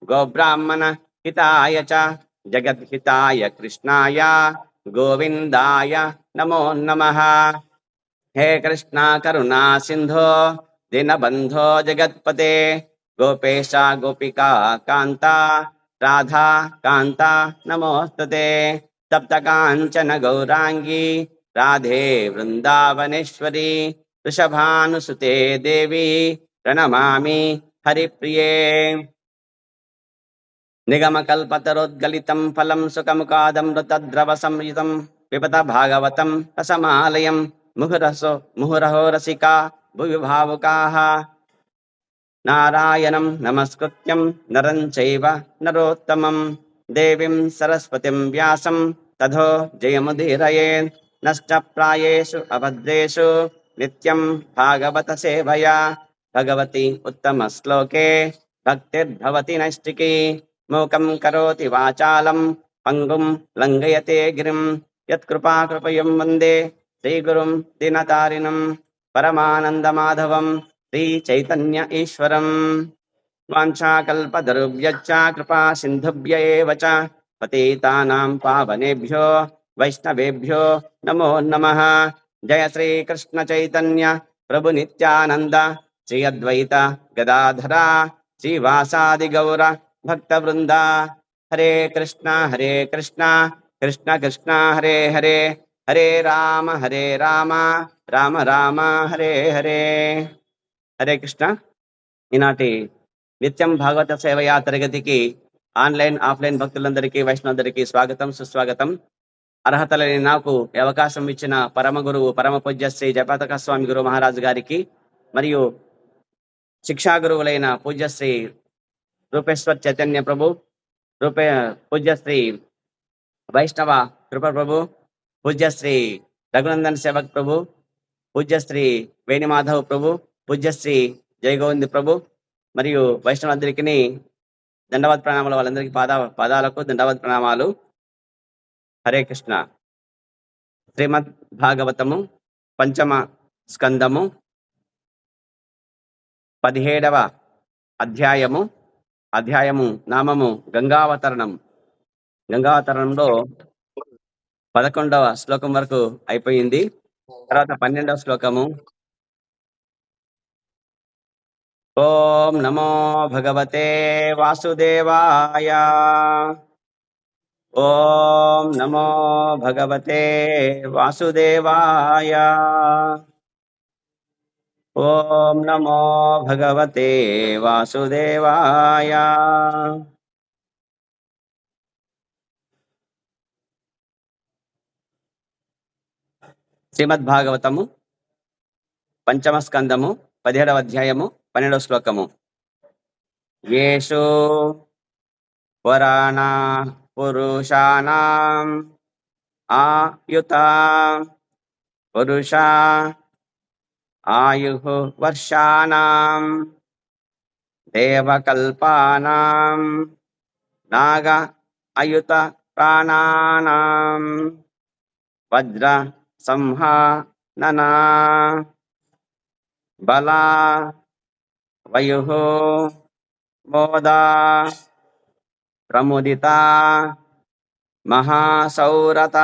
गोब्राह्मण हिताय च जगद्हिताय कृष्णाय गोविंदाय नमो नमः। हे कृष्णा करुणा सिंधो दीनबंधो जगत्पते गोपेश गोपिका कांता राधा कांता नमोस्तुते। तप्त कांचन गौरांगी राधे वृंदावनेश्वरी वृषभानुसुते देवी प्रणमामि हरिप्रिये। निगमकल्पतरोद्गलितं फलं सुखमुखादमृतद्रव संयुतं पिबत भागवतं रसमालयं मुहुरहो रसिका भुवि भावुकाः। नारायणं नमस्कृत्यं नरं चैव नरोत्तमं देवीं सरस्वतीं व्यासं ततो जयमुदीरयेत्। नष्टप्रायेषु अभद्रेषु नित्यं भागवत सेवया भगवती उत्तमश्लोके भक्तिर्भवति नैष्टिकी। मूकं करोति वाचालं पङ्गुं लङ्घयते गिरिं यत्कृपाकृपयं वन्दे श्रीगुरुं दीनतारिणं परमानन्दमाधवं श्रीचैतन्य ईश्वरम्। वाञ्छाकल्पतरुभ्यश्च कृपा सिन्धुभ्य एव च पतितानां पावनेभ्यो वैष्णवेभ्यो नमो नमः। जय श्री कृष्ण चैतन्य प्रभु नित्यानंद श्री अद्वैत गदाधरा श्रीवासादि गौर भक्तवृंदा। हरे कृष्णा कृष्ण कृष्ण हरे हरे हरे राम राम राम हरे हरे। हरे कृष्ण। ఈనాటి నిత్యం భాగవత సేవయా తరగతికి ఆన్లైన్ ఆఫ్లైన్ భక్తులందరికీ వైష్ణవులందరికీ స్వాగతం సుస్వాగతం. అర్హత లేని నాకు ఈ అవకాశం ఇచ్చిన పరమ గురువు పరమ పూజ్య శ్రీ జయపతాక స్వామి గురు మహారాజు గారికి మరియు శిక్షా గురువులైన పూజ్య శ్రీ రూపేశ్వర్ చైతన్య ప్రభు పూజ్య శ్రీ వైష్ణవ కృప ప్రభు పూజ్య శ్రీ రఘునందన్ సేవక్ ప్రభు పూజ్య శ్రీ వేణుమాధవ్ ప్రభు పూజ్య శ్రీ జయగోవింద్ ప్రభు మరియు వైష్ణవులందరికీ దండవత్ ప్రణామాలు. వాళ్ళందరికీ పాదాలకు దండవత్ ప్రణామాలు. హరే కృష్ణ. శ్రీమద్ భాగవతము పంచమ స్కందము 17వ అధ్యాయము నామము గంగావతరణం. గంగావతరణంలో 11వ శ్లోకం వరకు అయిపోయింది. తర్వాత 12వ శ్లోకము. ఓం నమో భగవతే వాసుదేవాయ. ఓం నమో భగవతే వాసుదేవాయ. ఓం నమో భగవతే వాసుదేవాయ. శ్రీమద్ భాగవతము పంచమ స్కందము 17వ అధ్యాయము 12వ శ్లోకము. యేషు పురాణ పురుషాణం ఆయుత పురుష ఆయుః వర్షాణం దేవకల్పానాం నాగ అయుత ప్రాణానాం వజ్ర సంహాననా బలా వయుః మోదా ప్రముదిత మహాసౌరత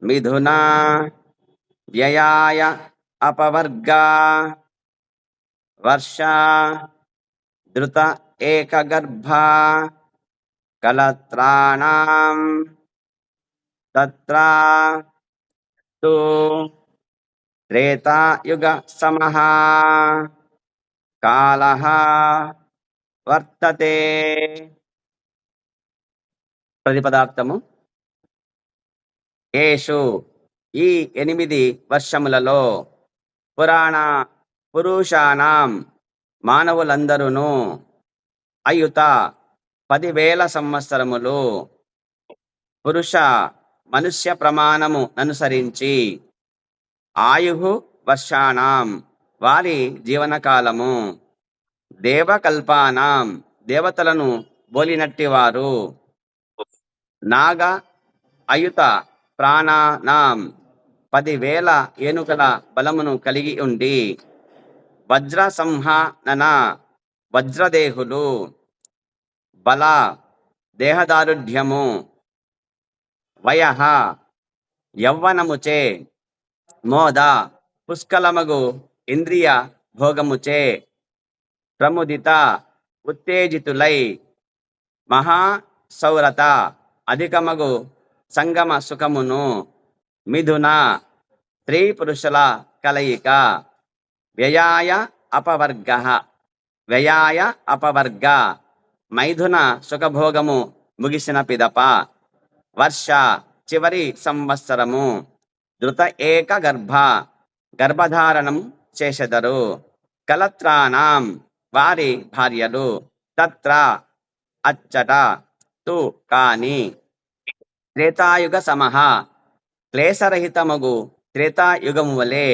మిథున వ్యయాయ అపవర్గ వర్ష ధృత ఏకగర్భ కలత్రాణం తత్ర తు త్రేతాయుగ సమః కాలః వర్తతే. ప్రతిపదార్థము. యేషు ఈ 8 వర్షములలో పురుషాణం మానవులందరును అయుత 10,000 సంవత్సరములు పురుష మనుష్య ప్రమాణము అనుసరించి ఆయుః వర్షాణం వారి జీవనకాలము దేవకల్పానాం దేవతలను బోలినట్టివారు నాగ అయుత ప్రాణానాం 10,000 ఏనుగుల బలమును కలిగి ఉండి వజ్ర సంహానన వజ్రదేహులు, బల దేహదారుఢ్యము, వయః యవ్వనముచే, మోద పుష్కలమగు ఇంద్రియ భోగముచే, ప్రముదిత ఉత్తేజితులై, మహా సౌరత అధికమగు సంగమ సుఖమును, మిథున స్త్రీ పురుషుల కలయిక, వ్యయాయ అపవర్గ, వ్యయాయ అపవర్గ మైథున సుఖభోగము ముగిసిన పిదప, వర్ష చివరి సంవత్సరము, ధృత ఏక గర్భధారణం చేసెదరు, కలత్రాణం వారి భార్యలు, తత్ర అచ్చట, తు కాని, త్రేతాయుగ సమః క్లేశరహితమగు త్రేతాయుగము వలె,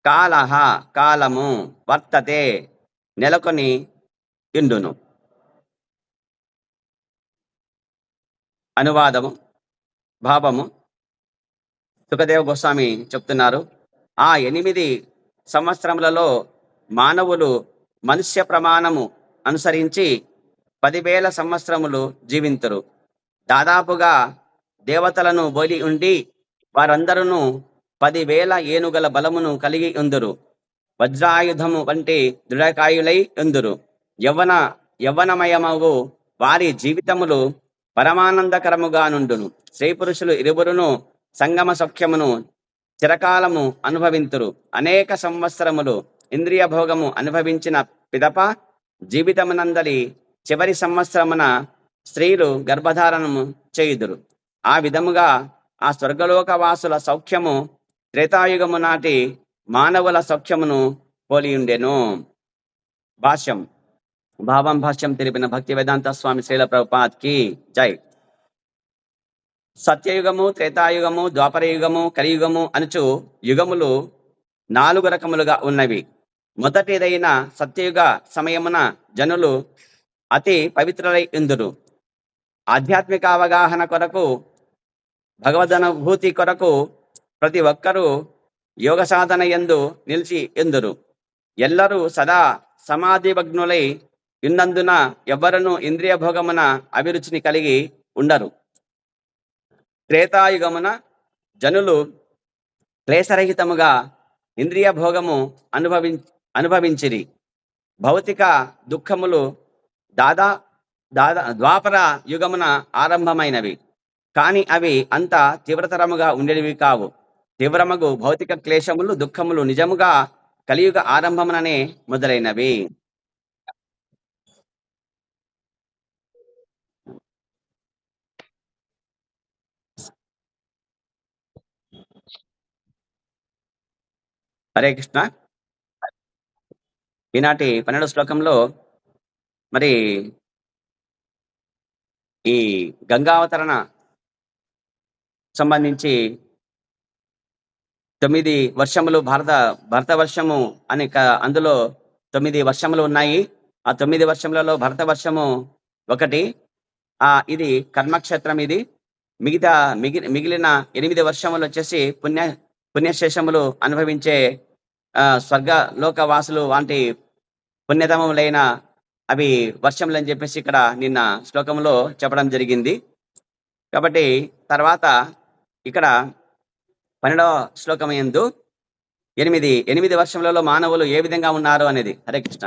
కాలః కాలము, వర్తతే నెలకొని ఇండును. అనువాదము భావము. సుఖదేవ గోస్వామి చెప్తున్నారు, ఆ 8 సంవత్సరములలో మానవులు మనుష్య ప్రమాణము అనుసరించి 10,000 సంవత్సరములు జీవింతురు. దాదాపుగా దేవతలను బోలి ఉండి వారందరూ 10,000 ఏనుగల బలమును కలిగి ఉందురు. వజ్రాయుధము వంటి దృఢకాయులై ఉందురు. యవ్వనమయమగు వారి జీవితములు పరమానందకరముగా నుండును. స్త్రీ పురుషులు ఇరువురును సంగమ సౌఖ్యమును చిరకాలము అనుభవింతురు. అనేక సంవత్సరములు ఇంద్రియ భోగము అనుభవించిన పిదప జీవితమునందలి చివరి సంవత్సరమున స్త్రీలు గర్భధారణము చేయుదురు. ఆ విధముగా ఆ స్వర్గలోక వాసుల సౌఖ్యము త్రేతాయుగము నాటి మానవుల సౌఖ్యమును పోలియుండెను. భాష్యం. భాష్యం తెలిపిన భక్తి వేదాంత స్వామి శ్రీల ప్రభుపాద్ కి జై. సత్యయుగము, త్రేతాయుగము, ద్వాపరయుగము, కలియుగము అనుచు యుగములు 4 రకములుగా ఉన్నవి. మొదటిదైన సత్యయుగ సమయమున జనులు అతి పవిత్రులై ఇందురు. ఆధ్యాత్మిక అవగాహన కొరకు, భగవదనుభూతి కొరకు ప్రతి ఒక్కరూ యోగ సాధన యందు నిలిచి ఎందురు. ఎల్లరూ సదా సమాధిభగ్నులై ఉన్నందున ఎవ్వరూ ఇంద్రియ భోగమున అభిరుచిని కలిగి ఉండరు. త్రేతాయుగమున జనులు క్లేశరహితముగా ఇంద్రియ భోగము అనుభవించిరి. భౌతిక దుఃఖములు ద్వాపర యుగమున ఆరంభమైనవి, కానీ అవి అంత తీవ్రతరముగా ఉండేవి కావు. తీవ్రమగు భౌతిక క్లేశములు, దుఃఖములు నిజముగా కలియుగ ఆరంభముననే మొదలైనవి. హరే కృష్ణ. ఈనాటి 12వ శ్లోకంలో మరి ఈ గంగావతరణ సంబంధించి 9 వర్షములు భరత వర్షము అని అందులో 9 వర్షములు ఉన్నాయి. ఆ 9 వర్షములలో భరత వర్షము ఒకటి. ఇది కర్మక్షేత్రం. ఇది మిగిలిన 8 వర్షములు వచ్చేసి పుణ్యశేషములు అనుభవించే స్వర్గలోక వాసులు వంటి పుణ్యతమములైన అవి వర్షములు అని చెప్పేసి ఇక్కడ నిన్న శ్లోకంలో చెప్పడం జరిగింది. కాబట్టి తర్వాత ఇక్కడ 12వ శ్లోకం యందు 8 వర్షములలో మానవులు ఏ విధంగా ఉన్నారు అనేది. హరే కృష్ణ.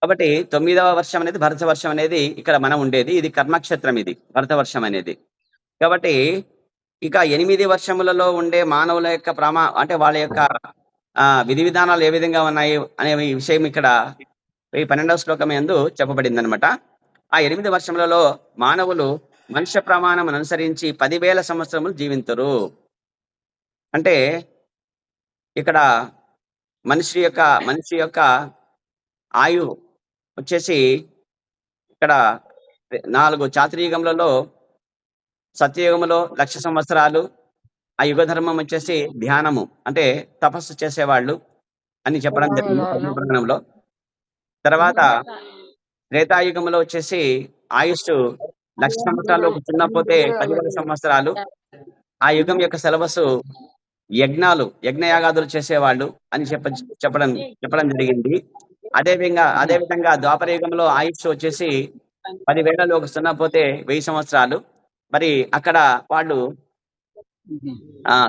కాబట్టి 9వ వర్షం అనేది భరత వర్షం అనేది ఇక్కడ మనం ఉండేది. ఇది కర్మక్షేత్రం, ఇది భరత వర్షం అనేది. కాబట్టి ఇక 8 వర్షములలో ఉండే మానవుల యొక్క అంటే వాళ్ళ యొక్క విధి విధానాలు ఏ విధంగా ఉన్నాయి అనే విషయం ఇక్కడ ఈ 12వ శ్లోకం యందు చెప్పబడింది అనమాట. ఆ 8 వర్షములలో మానవులు మనుష్య ప్రమాణం అనుసరించి 10,000 సంవత్సరములు జీవింతురు. అంటే ఇక్కడ మనిషి యొక్క ఆయు వచ్చేసి ఇక్కడ 4 చాతుర్యుగములలో సత్యయుగములో 1,00,000 సంవత్సరాలు. ఆ యుగ ధర్మం వచ్చేసి ధ్యానము అంటే తపస్సు చేసేవాళ్ళు అని చెప్పడం జరిగింది పురాణంలో. తర్వాత త్రేతాయుగంలో వచ్చేసి ఆయుష్ 1,00,000 సంవత్సరాలు చిన్నపోతే 10,000 సంవత్సరాలు. ఆ యుగం యొక్క సిలబస్ యజ్ఞయాగాదులు చేసేవాళ్ళు అని చెప్పడం జరిగింది. అదే విధంగా ద్వాపర యుగంలో ఆయుష్ వచ్చేసి 10,000 ఒక సున్నా పోతే 1000 సంవత్సరాలు. మరి అక్కడ వాళ్ళు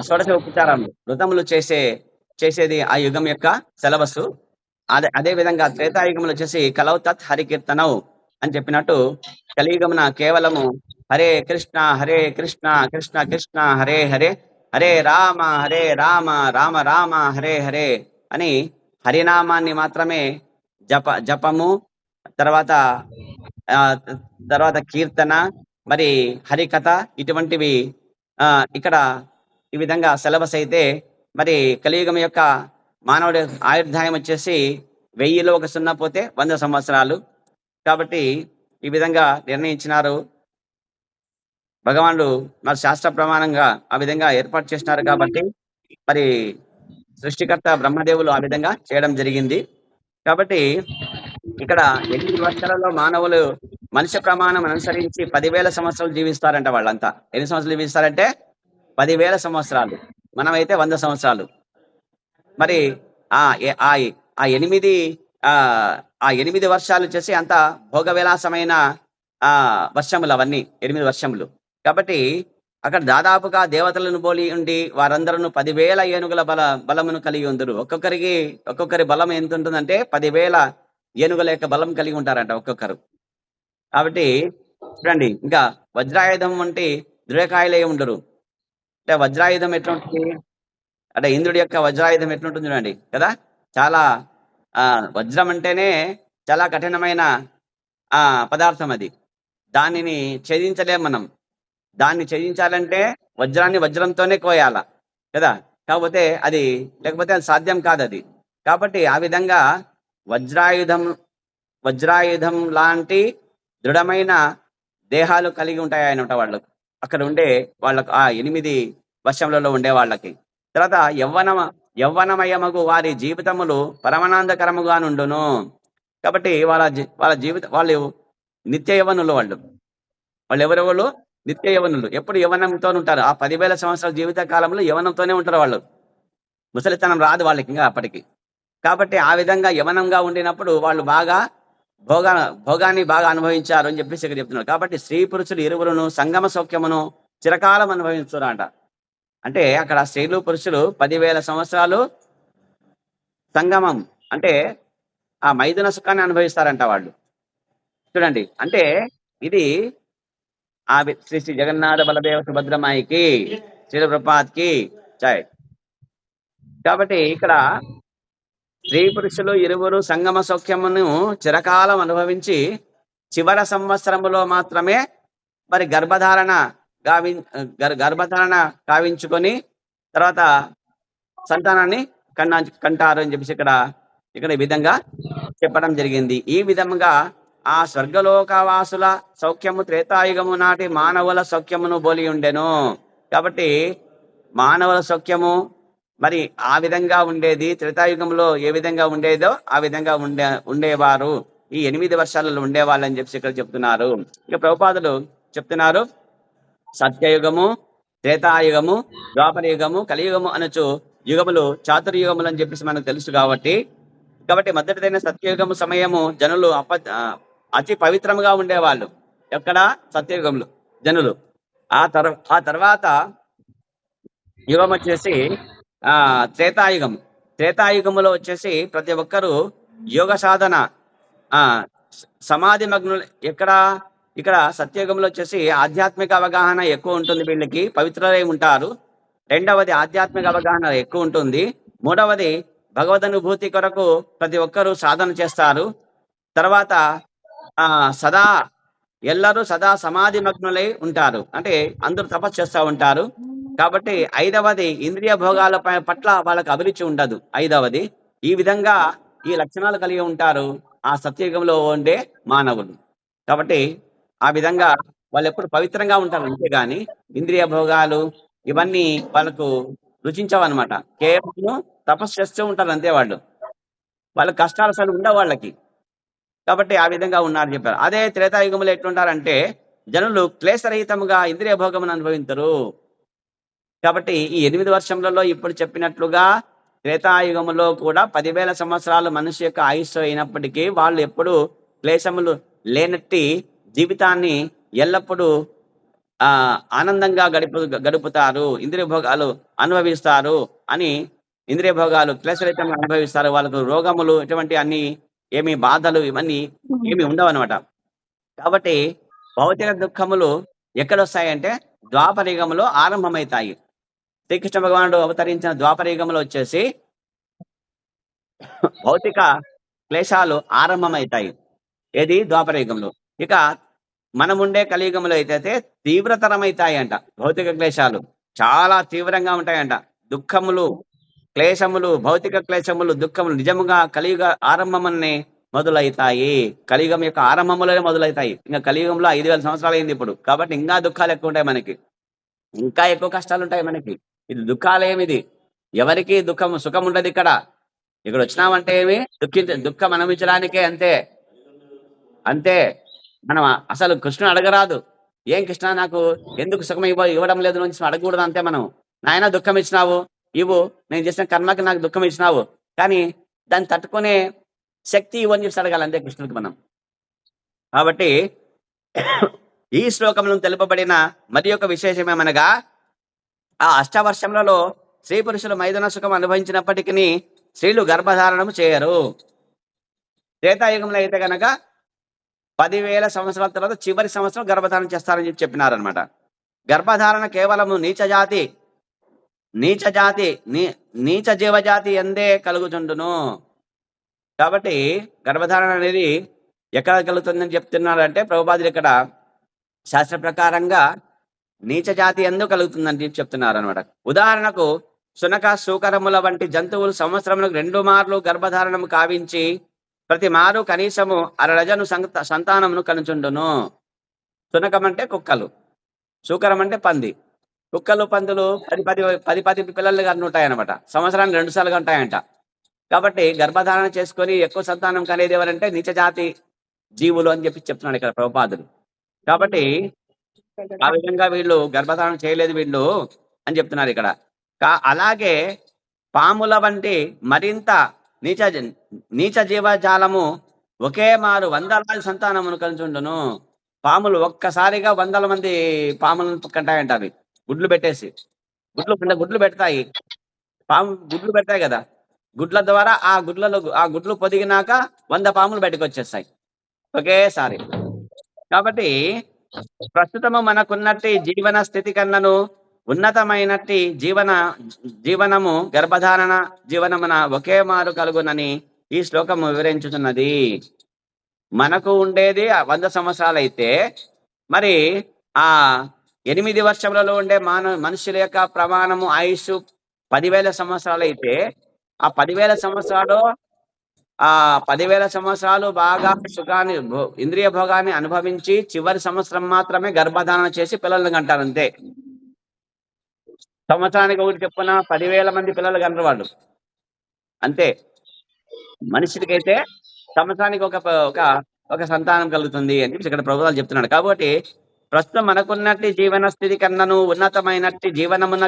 షోడశ ఉపచారాలు వ్రతములు చేసేది ఆ యుగం యొక్క సిలబస్. అదే విధంగా త్రేతాయుగంలో వచ్చేసి కలౌ తత్ హరికీర్తనౌ అని చెప్పినట్టు కలియుగమున కేవలము హరే కృష్ణ కృష్ణ కృష్ణ హరే హరే హరే రామ రామ రామ హరే హరే అని హరినామాన్ని మాత్రమే జపము, తర్వాత తర్వాత కీర్తన, మరి హరికథ ఇటువంటివి ఇక్కడ ఈ విధంగా సిలబస్ అయితే, మరి కలియుగం యొక్క మానవుడి ఆయుర్దాయం వచ్చేసి 1000లో ఒక సున్నా పోతే 100 సంవత్సరాలు. కాబట్టి ఈ విధంగా నిర్ణయించినారు భగవానుడు. మరి శాస్త్ర ప్రమాణంగా ఆ విధంగా ఏర్పాటు చేసినారు కాబట్టి మరి సృష్టికర్త బ్రహ్మదేవులు ఆ విధంగా చేయడం జరిగింది. కాబట్టి ఇక్కడ 8 వర్షాలలో మానవులు మనిషి ప్రమాణం అనుసరించి 10,000 సంవత్సరాలు జీవిస్తారంట. వాళ్ళంతా ఎన్ని సంవత్సరాలు జీవిస్తారంటే 10,000 సంవత్సరాలు. మనమైతే 100 సంవత్సరాలు. మరి ఆ 8 వర్షాలు వచ్చేసి అంత భోగ విలాసమైన వర్షములు, అవన్నీ 8 వర్షములు. కాబట్టి అక్కడ దాదాపుగా దేవతలను పోలి ఉండి వారందరూ 10,000 ఏనుగుల బలమును కలిగి ఉందరు. ఒక్కొక్కరి బలం ఎంత ఉంటుందంటే 10,000 ఏనుగుల యొక్క బలం కలిగి ఉంటారంట ఒక్కొక్కరు. కాబట్టి చూడండి, ఇంకా వజ్రాయుధం వంటి దృఢకాయలే ఉండరు. అంటే వజ్రాయుధం ఎట్లుంటుంది అంటే ఇంద్రుడి యొక్క వజ్రాయుధం ఎట్లుంటుంది చూడండి కదా. చాలా వజ్రం అంటేనే చాలా కఠినమైన పదార్థం. అది దానిని ఛేదించలేం మనం. దాన్ని ఛేదించాలంటే వజ్రాన్ని వజ్రంతోనే కోయాల కదా. లేకపోతే అది సాధ్యం కాదు అది. కాబట్టి ఆ విధంగా వజ్రాయుధం లాంటి దృఢమైన దేహాలు కలిగి ఉంటాయి అన్నమాట వాళ్ళకు, అక్కడ ఉండే వాళ్ళకు, ఆ 8 వర్షములలో ఉండే వాళ్ళకి. తర్వాత యవ్వనమయమగు వారి జీవితములు పరమానందకరముగా నుండును. కాబట్టి వాళ్ళు నిత్య యవ్వనులు. వాళ్ళు ఎవరెవరు నిత్య యవ్వనులు, ఎప్పుడు యవ్వనంతో ఉంటారు. ఆ 10,000 సంవత్సరాల జీవిత కాలంలో యవ్వనంతోనే ఉంటారు వాళ్ళు. ముసలితనం రాదు వాళ్ళకి ఇంకా అప్పటికి. కాబట్టి ఆ విధంగా యవ్వనంగా ఉండినప్పుడు వాళ్ళు బాగా భోగాన్ని బాగా అనుభవించారు అని చెప్పేసి ఇక్కడ చెప్తున్నారు. కాబట్టి స్త్రీ పురుషులు ఇరువురును సంగమ సౌఖ్యమును చిరకాలం అనుభవించున్నారంట. అంటే అక్కడ స్త్రీలు పురుషులు 10,000 సంవత్సరాలు సంగమం అంటే ఆ మైథున సుఖాన్ని అనుభవిస్తారంట వాళ్ళు. చూడండి, అంటే ఇది శ్రీ శ్రీ జగన్నాథ బలదేవ సుభద్రమాయికి, శ్రీల ప్రపాత్కి చాయ్. కాబట్టి ఇక్కడ స్త్రీ పురుషులు ఇరువురు సంగమ సౌఖ్యమును చిరకాలం అనుభవించి చివర సంవత్సరములో మాత్రమే మరి గర్భధారణ కావించుకొని తర్వాత సంతానాన్ని కంటారు అని చెప్పేసి ఇక్కడ ఈ విధంగా చెప్పడం జరిగింది. ఈ విధంగా ఆ స్వర్గలోకవాసుల సౌఖ్యము త్రేతాయుగము నాటి మానవుల సౌఖ్యమును బోలి ఉండెను. కాబట్టి మానవుల సౌఖ్యము మరి ఆ విధంగా ఉండేది. త్రేతాయుగంలో ఏ విధంగా ఉండేదో ఆ విధంగా ఉండేవారు ఈ 8 వర్షాలలో ఉండేవాళ్ళని చెప్పి ఇక్కడ చెప్తున్నారు. ఇక ప్రభుపాదులు చెప్తున్నారు, సత్యయుగము, త్రేతాయుగము, ద్వాపర యుగము, కలియుగము అనొచ్చు యుగములు చాతుర్యుగములు అని చెప్పేసి మనకు తెలుసు. కాబట్టి మొదటిదైన సత్యయుగము సమయము జనులు అతి పవిత్రముగా ఉండేవాళ్ళు. ఎక్కడ? సత్యయుగంలో జనులు. ఆ తర్వాత యుగం వచ్చేసి త్రేతాయుగములో వచ్చేసి ప్రతి ఒక్కరు యోగ సాధన సమాధి మగ్నులు. ఇక్కడ సత్యయుగంలో వచ్చేసి ఆధ్యాత్మిక అవగాహన ఎక్కువ ఉంటుంది, వీళ్ళకి పవిత్రులై ఉంటారు. రెండవది ఆధ్యాత్మిక అవగాహన ఎక్కువ ఉంటుంది. మూడవది భగవదనుభూతి కొరకు ప్రతి ఒక్కరూ సాధన చేస్తారు. తర్వాత ఎల్లరూ సదా సమాధి మగ్నులై ఉంటారు, అంటే అందరూ తపస్సు చేస్తూ ఉంటారు. కాబట్టి ఐదవది ఇంద్రియ భోగాల పట్ల వాళ్ళకి అభిరుచి ఉండదు. ఐదవది ఈ విధంగా ఈ లక్షణాలు కలిగి ఉంటారు ఆ సత్యయుగంలో ఉండే మానవులు. కాబట్టి ఆ విధంగా వాళ్ళు ఎప్పుడు పవిత్రంగా ఉంటారు, అంతేగాని ఇంద్రియ భోగాలు ఇవన్నీ వాళ్ళకు రుచించవన్నమాట. కేవలం తపస్సు చేస్తూ ఉంటారు అంతే. వాళ్ళ కష్టాలు అసలు ఉండవు వాళ్ళకి. కాబట్టి ఆ విధంగా ఉన్నారు చెప్పారు. అదే త్రేతాయుగంలో ఎట్లుంటారంటే జనులు క్లేశరహితముగా ఇంద్రియ భోగమును అనుభవించరు. కాబట్టి ఈ 8 వర్షములలో ఇప్పుడు చెప్పినట్లుగా త్రేతాయుగములో కూడా 10,000 సంవత్సరాలు మనిషి యొక్క ఆయుస్సు అయినప్పటికీ వాళ్ళు ఎప్పుడు క్లేశములు లేనట్టి జీవితాన్ని ఎల్లప్పుడూ ఆనందంగా గడుపుతారు, ఇంద్రియ భోగాలు అనుభవిస్తారు అని, ఇంద్రియ భోగాలు క్లేశరహితంగా అనుభవిస్తారు. వాళ్ళకు రోగములు ఇటువంటి అన్ని ఏమి బాధలు ఇవన్నీ ఏమి ఉండవు అనమాట. కాబట్టి భౌతిక దుఃఖములు ఎక్కడొస్తాయంటే ద్వాపర యుగంలో ఆరంభమవుతాయి. శ్రీకృష్ణ భగవానుడు అవతరించిన ద్వాపర యుగంలో వచ్చేసి భౌతిక క్లేశాలు ఆరంభమవుతాయి. ఏది? ద్వాపర యుగంలో. ఇక మనముండే కలియుగంలో అయితే తీవ్రతరమవుతాయంట భౌతిక క్లేశాలు, చాలా తీవ్రంగా ఉంటాయంట. దుఃఖములు, క్లేశములు, భౌతిక క్లేశములు, దుఃఖములు నిజముగా కలియుగ ఆరంభమనే మొదలవుతాయి. కలియుగం యొక్క ఆరంభములోనే మొదలవుతాయి. ఇంకా కలియుగంలో 5,000 సంవత్సరాలు అయింది ఇప్పుడు. కాబట్టి ఇంకా దుఃఖాలు ఎక్కువ ఉంటాయి మనకి, ఇంకా ఎక్కువ కష్టాలు ఉంటాయి మనకి. ఇది దుఃఖాలేమిది, ఎవరికి సుఖం ఉండదు ఇక్కడ. ఇక్కడ వచ్చినామంటే ఏమి దుఃఖం అనుభవించడానికే, అంతే అంతే. మనం అసలు కృష్ణుని అడగరాదు. ఏం కృష్ణ నాకు ఎందుకు సుఖం ఇవ్వడం లేదు నుంచి అడగకూడదు. అంతే మనం, నాయన దుఃఖం ఇచ్చినావు ఇవ్వు, నేను చేసిన కర్మకి నాకు దుఃఖం ఇచ్చినావు, కానీ దాన్ని తట్టుకునే శక్తి ఇవ్వని చెప్పి అడగాలి, అంతే కృష్ణుడికి మనం. కాబట్టి ఈ శ్లోకంలో తెలుపబడిన మరి ఒక విశేషమేమనగా, ఆ అష్టవర్షములలో స్త్రీ పురుషులు మైథున సుఖం అనుభవించినప్పటికీ స్త్రీలు గర్భధారణము చేయరు. త్రేతాయుగంలో అయితే కనుక 10,000 సంవత్సరాల తర్వాత చివరి సంవత్సరం గర్భధారణ చేస్తారని చెప్పినారనమాట. గర్భధారణ కేవలము నీచ జీవజాతి ఎందే కలుగుతుండును. కాబట్టి గర్భధారణ అనేది ఎక్కడ కలుగుతుందని చెప్తున్నారంటే ప్రభుపాదులు ఇక్కడ శాస్త్ర ప్రకారంగా నీచ జాతి ఎందుకు కలుగుతుందని చెప్తున్నారు అనమాట. ఉదాహరణకు శునక, శూకరముల వంటి జంతువులు సంవత్సరములకు 2 మార్లు గర్భధారణము కావించి ప్రతి మారు కనీసము 1/2 డజను సంతానమును కనుచుండును. శునకం అంటే కుక్కలు, శూకరం అంటే పంది. కుక్కలు, పందులు 10 పిల్లలు ఉంటాయి అనమాట. సంవత్సరానికి 2 సార్లుగా ఉంటాయంట. కాబట్టి గర్భధారణ చేసుకొని ఎక్కువ సంతానం కనేది ఎవరంటే నీచ జాతి జీవులు అని చెప్పి చెప్తున్నాడు ఇక్కడ ప్రభుపాదులు. కాబట్టి ఆ విధంగా వీళ్ళు గర్భధారణ చేయలేదు వీళ్ళు అని చెప్తున్నారు ఇక్కడ. అలాగే పాముల వంటి మరింత నీచ జీవజాలము ఒకే మారు 100,000 సంతానమును కలుచుండును. పాములు ఒక్కసారిగా 100 మంది పాములను కంటాయంట. అవి గుడ్లు పెట్టేసి గుడ్లు పెడతాయి. పాము గుడ్లు పెడతాయి కదా, గుడ్ల ద్వారా ఆ గుడ్లు పొదిగినాక 100 పాములు బయటకు వచ్చేస్తాయి ఒకేసారి. కాబట్టి ప్రస్తుతము మనకున్నట్టి జీవన స్థితి కన్నను ఉన్నతమైనట్టి జీవనము గర్భధారణ జీవనమున ఒకే మారు కలుగునని ఈ శ్లోకము వివరించుతున్నది. మనకు ఉండేది 100 సంవత్సరాలు అయితే, మరి ఆ 8 వర్షములలో ఉండే మనుషుల యొక్క ప్రమాణము ఆయుష్ 10,000 సంవత్సరాలు అయితే, ఆ 10,000 సంవత్సరాలు బాగా సుఖాన్ని, ఇంద్రియ భోగాన్ని అనుభవించి చివరి సంవత్సరం మాత్రమే గర్భధారణ చేసి పిల్లలను కంటారు, అంతే. సంవత్సరానికి ఒకటి చెప్పున 10,000 మంది పిల్లలు కనరు వాళ్ళు, అంతే. మనిషికైతే సంవత్సరానికి ఒక సంతానం కలుగుతుంది అని ఇక్కడ ప్రభుత్వాలు చెప్తున్నాడు. కాబట్టి ప్రస్తుతం మనకున్నట్టి జీవన స్థితి కన్నను ఉన్నతమైనట్టి జీవనమున్న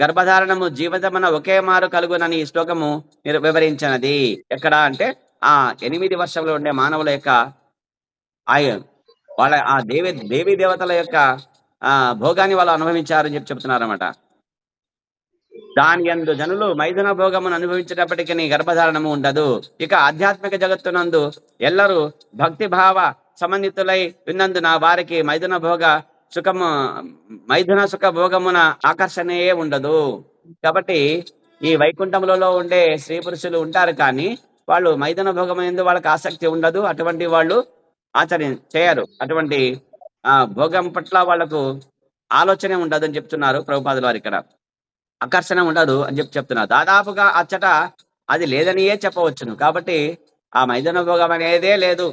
గర్భధారణము జీవితమున ఒకే మారు కలుగునని ఈ శ్లోకము వివరించినది. ఎక్కడ అంటే ఆ 8 వర్షంలో ఉండే మానవుల యొక్క వాళ్ళ ఆ దేవీ దేవతల యొక్క భోగాన్ని వాళ్ళు అనుభవించారని చెప్తున్నారు అన్నమాట. దాని యందు జనులు మైథున భోగమును అనుభవించేటప్పటికీ గర్భధారణము ఉండదు. ఇక ఆధ్యాత్మిక జగత్తునందు ఎల్లరూ భక్తి భావ సమన్వితులై ఉన్నందున వారికి మైథున సుఖ భోగమున ఆకర్షణయే ఉండదు. కాబట్టి ఈ వైకుంఠములలో ఉండే స్త్రీ పురుషులు ఉంటారు, కానీ వాళ్ళు మైథున భోగం ఎందు వాళ్ళకి ఆసక్తి ఉండదు. అటువంటి వాళ్ళు చేయరు, అటువంటి భోగం పట్ల వాళ్ళకు ఆలోచన ఉండదు అని చెప్తున్నారు ప్రభుపాదులు వారు. ఇక్కడ ఆకర్షణ ఉండదు అని చెప్తున్నారు. దాదాపుగా అచ్చట అది లేదనియే చెప్పవచ్చును. కాబట్టి ఆ మైథున భోగం అనేదే లేదు